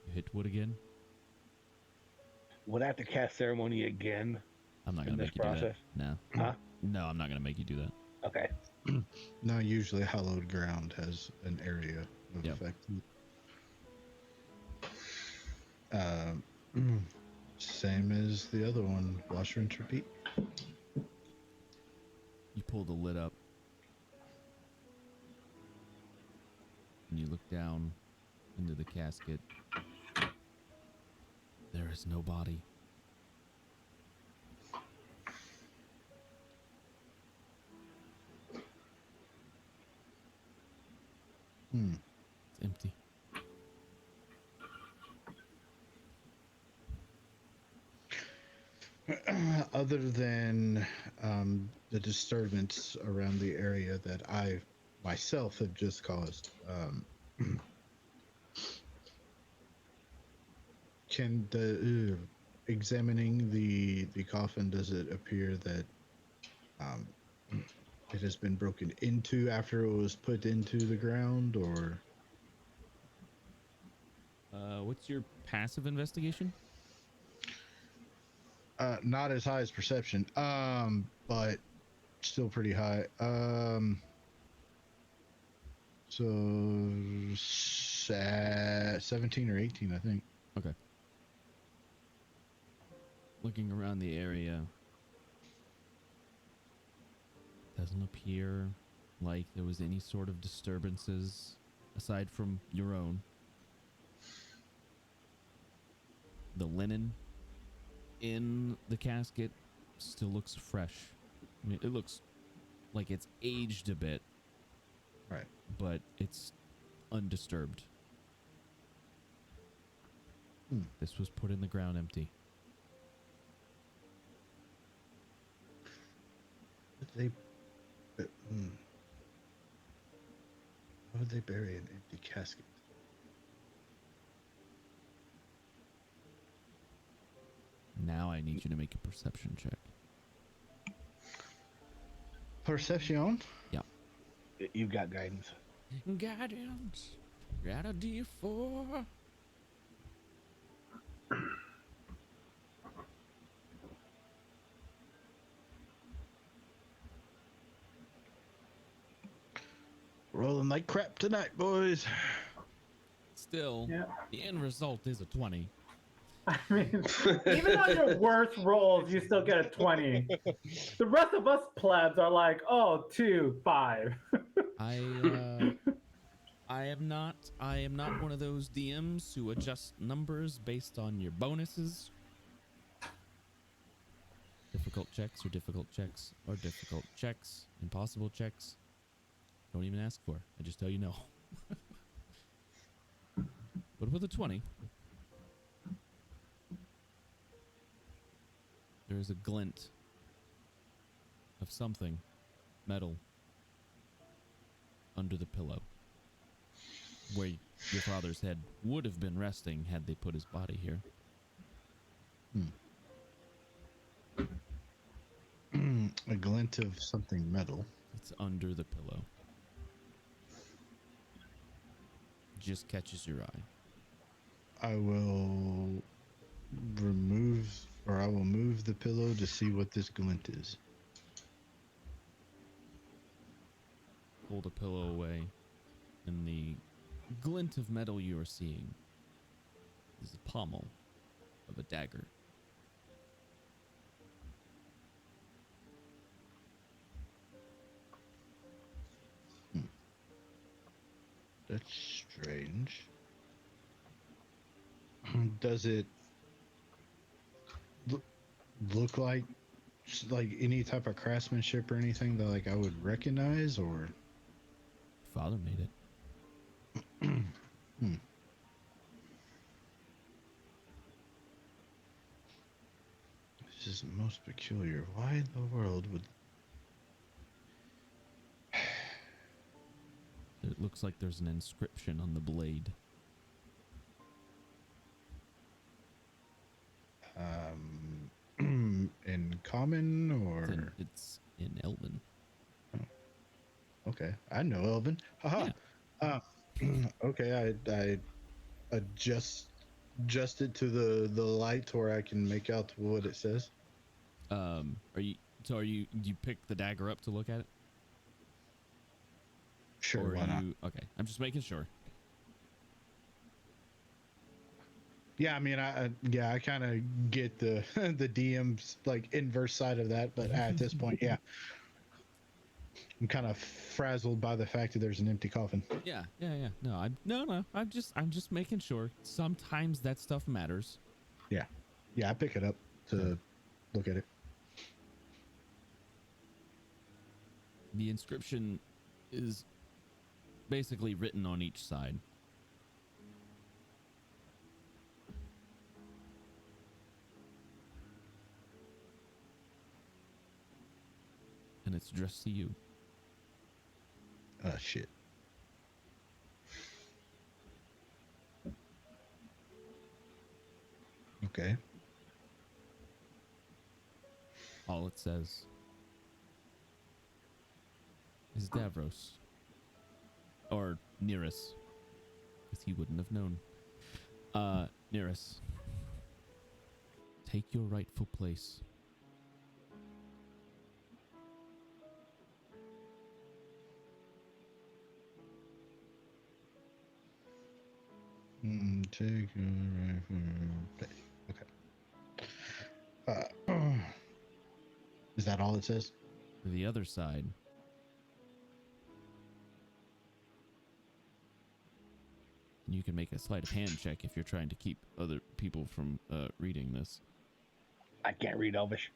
You hit wood again. Would I have to cast ceremony again? I'm not gonna make you do that. No. Huh? No, I'm not gonna make you do that. Okay. Now, usually hallowed ground has an area of effect. Same as the other one. Wash, rinse, repeat. You pull the lid up. And you look down into the casket. There is no body. It's empty. Other than the disturbance around the area that I myself have just caused, can the examining the coffin, does it appear that it has been broken into after it was put into the ground, or what's your passive investigation? Not as high as perception, but still pretty high. So 17 or 18, I think. Okay. Looking around the area, doesn't appear like there was any sort of disturbances aside from your own. The linen in the casket still looks fresh. I mean, it looks like it's aged a bit. Right. But it's undisturbed. This was put in the ground empty. Why would they bury an empty casket? Now I need you to make a perception check. Perception? Yeah. You've got guidance. Guidance. Got a D4. Rolling like crap tonight, boys. Still, the end result is a 20. I mean, even on your worst rolls, you still get a 20. The rest of us plebs are like, oh, 2, 5. I am not one of those DMs who adjust numbers based on your bonuses. Difficult checks are difficult checks are difficult checks. Impossible checks. Don't even ask for. I just tell you no. But with a 20, there is a glint of something metal under the pillow where your father's head would have been resting had they put his body here. A glint of something metal. It's under the pillow. Just catches your eye. I will move the pillow to see what this glint is. Pull the pillow away, and the glint of metal you are seeing is the pommel of a dagger. That's strange. Does it look like any type of craftsmanship or anything that I would recognize, or? Father made it. This is most peculiar. Why in the world would? It looks like there's an inscription on the blade. In common or? It's in Elven. Oh. Okay, I know Elven. Haha. Yeah. Okay, I adjust it to the light where I can make out what it says. Do you pick the dagger up to look at it? Sure, or why not? Okay, I'm just making sure. Yeah, I mean, I kind of get the the DM's inverse side of that, but at this point, yeah, I'm kind of frazzled by the fact that there's an empty coffin. Yeah. No. I'm just making sure. Sometimes that stuff matters. Yeah, I pick it up to look at it. The inscription is basically written on each side. And it's addressed to you. Shit. Okay. All it says is Davros. Or Nearus. Because he wouldn't have known. Nearus. Take your rightful place. Take okay. Is that all it says? To the other side. And you can make a sleight of hand check if you're trying to keep other people from reading this. I can't read Elvish.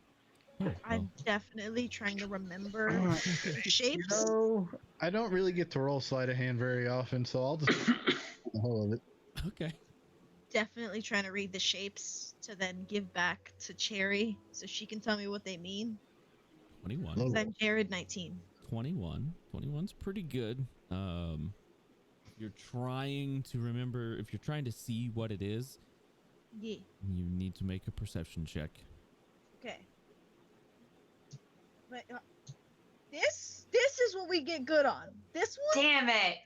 I'm definitely trying to remember the shapes. No, I don't really get to roll sleight of hand very often, so I'll just the whole of it. Okay. Definitely trying to read the shapes to then give back to Cherry so she can tell me what they mean. 21. 'Cause I'm Jared 19. 21. 21's pretty good. If you're trying to remember, if you're trying to see what it is, Yeah. you need to make a perception check. Okay. But this is what we get good on. This one. Damn it.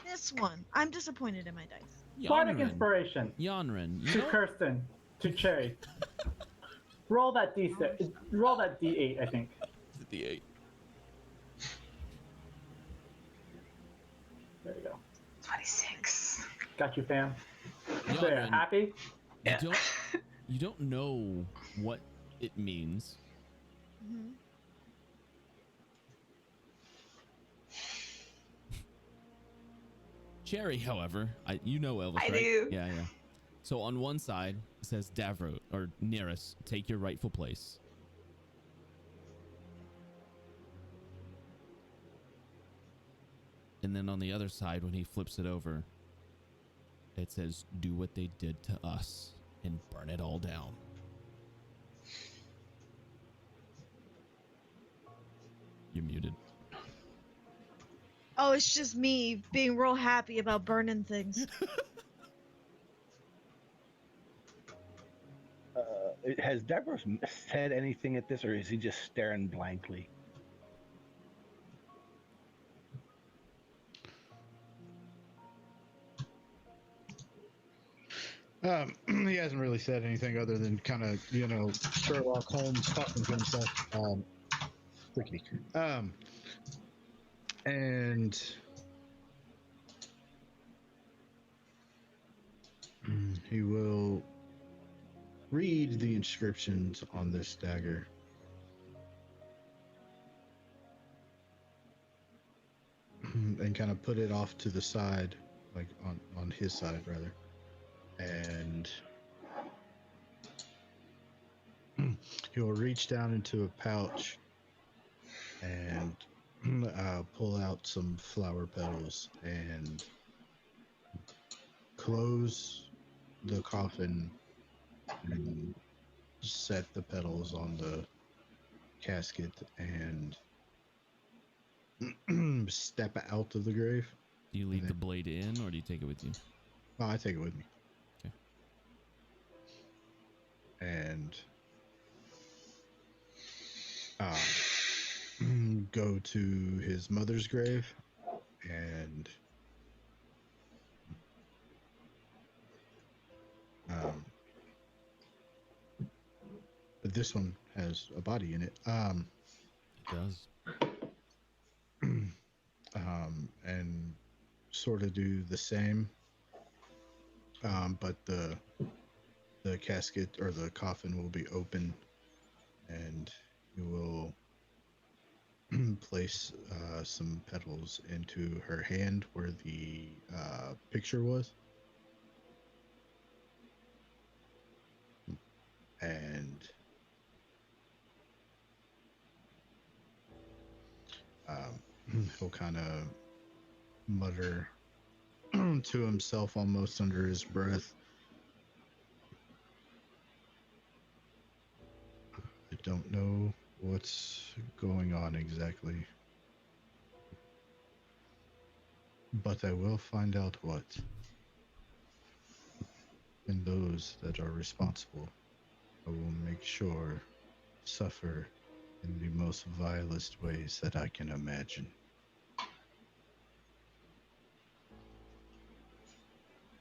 This one. I'm disappointed in my dice. Bardic inspiration. Yonryn. To Kirsten. To Cherry. Roll that D6. Roll that D8, I think. The D8. There you go. 26. Got you, fam. Yonryn, There, happy? You don't know what it means. Mm-hmm. Cherry, however, you know Elvis, I right? do. Yeah. So on one side it says Davros or Nearest, take your rightful place. And then on the other side, when he flips it over, it says, do what they did to us and burn it all down. You're muted. Oh, it's just me being real happy about burning things. Has Davros said anything at this, or is he just staring blankly? He hasn't really said anything other than kind of, Sherlock Holmes talking to himself. Tricky. And he will read the inscriptions on this dagger. And kind of put it off to the side, like on his side, rather. And he will reach down into a pouch and pull out some flower petals and close the coffin and set the petals on the casket and step out of the grave. Do you leave the blade in, or do you take it with you? Oh, I take it with me. Okay. And go to his mother's grave and but this one has a body in it. It does. And sort of do the same, but the casket or the coffin will be open, and you will place some petals into her hand where the picture was, and he'll kind of mutter to himself almost under his breath, I don't know what's going on exactly, but I will find out what, and those that are responsible I will make sure suffer in the most vilest ways that I can imagine.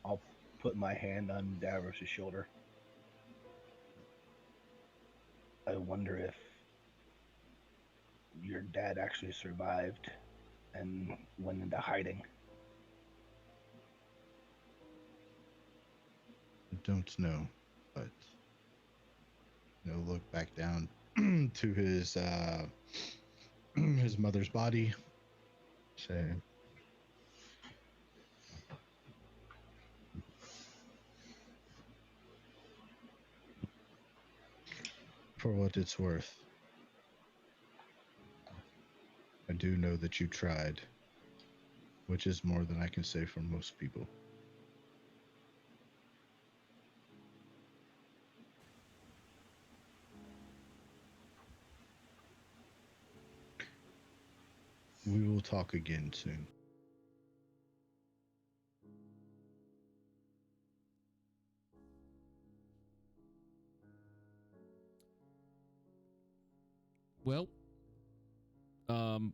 I'll put my hand on Davros' shoulder. I wonder if your dad actually survived and went into hiding. don't know, but look back down to his his mother's body. Say, for what it's worth, I do know that you tried, which is more than I can say for most people. We will talk again soon. Well, I'm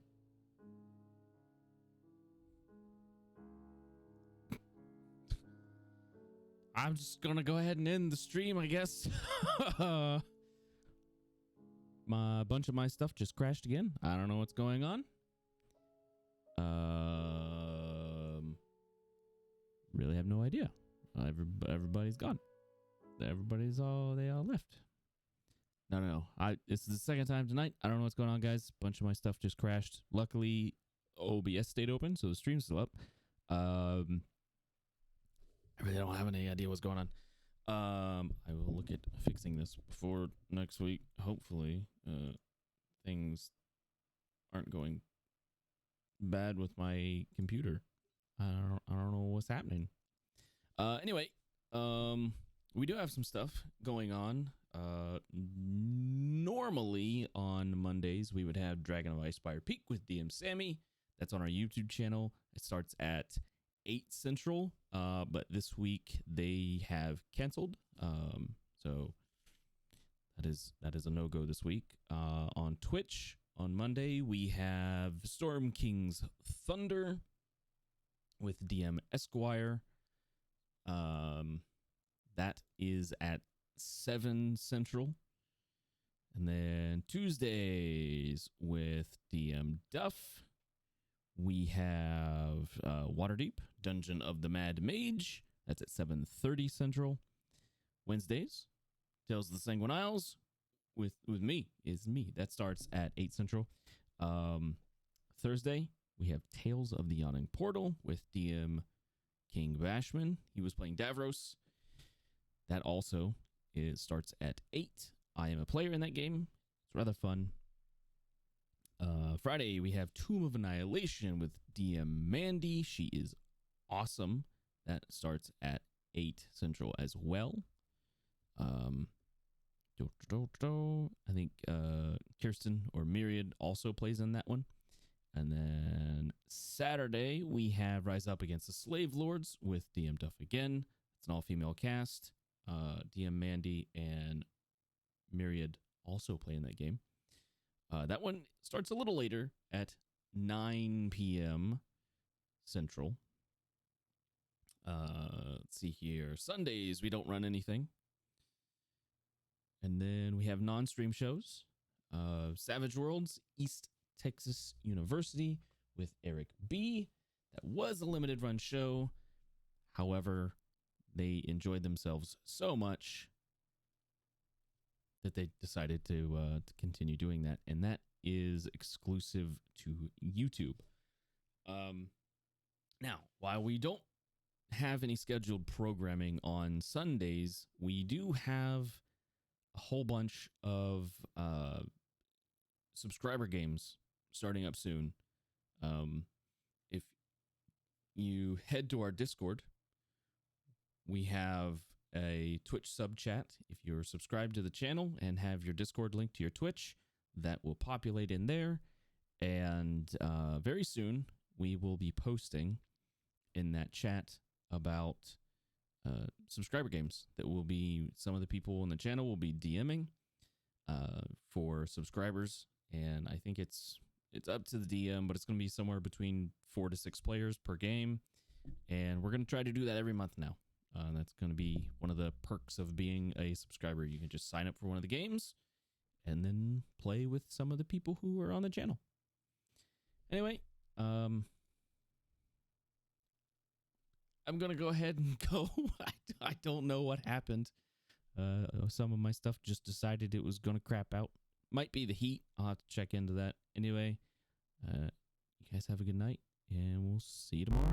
just gonna go ahead and end the stream, I guess. A bunch of my stuff just crashed again. I don't know what's going on. Really have no idea. Everybody's gone. They all left. No. This is the second time tonight. I don't know what's going on, guys. A bunch of my stuff just crashed. Luckily, OBS stayed open, so the stream's still up. I really don't have any idea what's going on. I will look at fixing this before next week. Hopefully, things aren't going bad with my computer. I don't know what's happening. Anyway, we do have some stuff going on. Normally on Mondays we would have Dragon of Icespire Peak with DM Sammy. That's on our YouTube channel. It starts at 8 Central, but this week they have canceled. So that is a no-go this week. On Twitch on Monday we have Storm King's Thunder with DM Esquire. That is at 7 Central. And then Tuesdays with DM Duff, we have Waterdeep, Dungeon of the Mad Mage. That's at 7:30 Central. Wednesdays, Tales of the Sanguine Isles with me. That starts at 8 Central. Thursday, we have Tales of the Yawning Portal with DM King Bashman. He was playing Davros. That also starts at 8. I am a player in that game. It's rather fun. Friday, we have Tomb of Annihilation with DM Mandy. She is awesome. That starts at 8 Central as well. I think Kirsten or Myriad also plays in that one. And then Saturday, we have Rise Up Against the Slave Lords with DM Duff again. It's an all-female cast. DM Mandy and Myriad also play in that game. That one starts a little later at 9 p.m. Central. Let's see here. Sundays, we don't run anything. And then we have non-stream shows. Savage Worlds, East Texas University with Eric B. That was a limited run show. However, they enjoyed themselves so much that they decided to continue doing that, and that is exclusive to YouTube. Now, while we don't have any scheduled programming on Sundays, we do have a whole bunch of subscriber games starting up soon. If you head to our Discord, we have a Twitch sub chat. If you're subscribed to the channel and have your Discord link to your Twitch, that will populate in there. And very soon, we will be posting in that chat about subscriber games that will be, some of the people on the channel will be DMing for subscribers. And I think it's up to the DM, but it's going to be somewhere between 4 to 6 players per game. And we're going to try to do that every month now. That's going to be one of the perks of being a subscriber. You can just sign up for one of the games and then play with some of the people who are on the channel. Anyway, I'm gonna go ahead and go. I don't know what happened. Some of my stuff just decided it was gonna crap out. Might be the heat. I'll have to check into that. Anyway, you guys have a good night, and we'll see you tomorrow.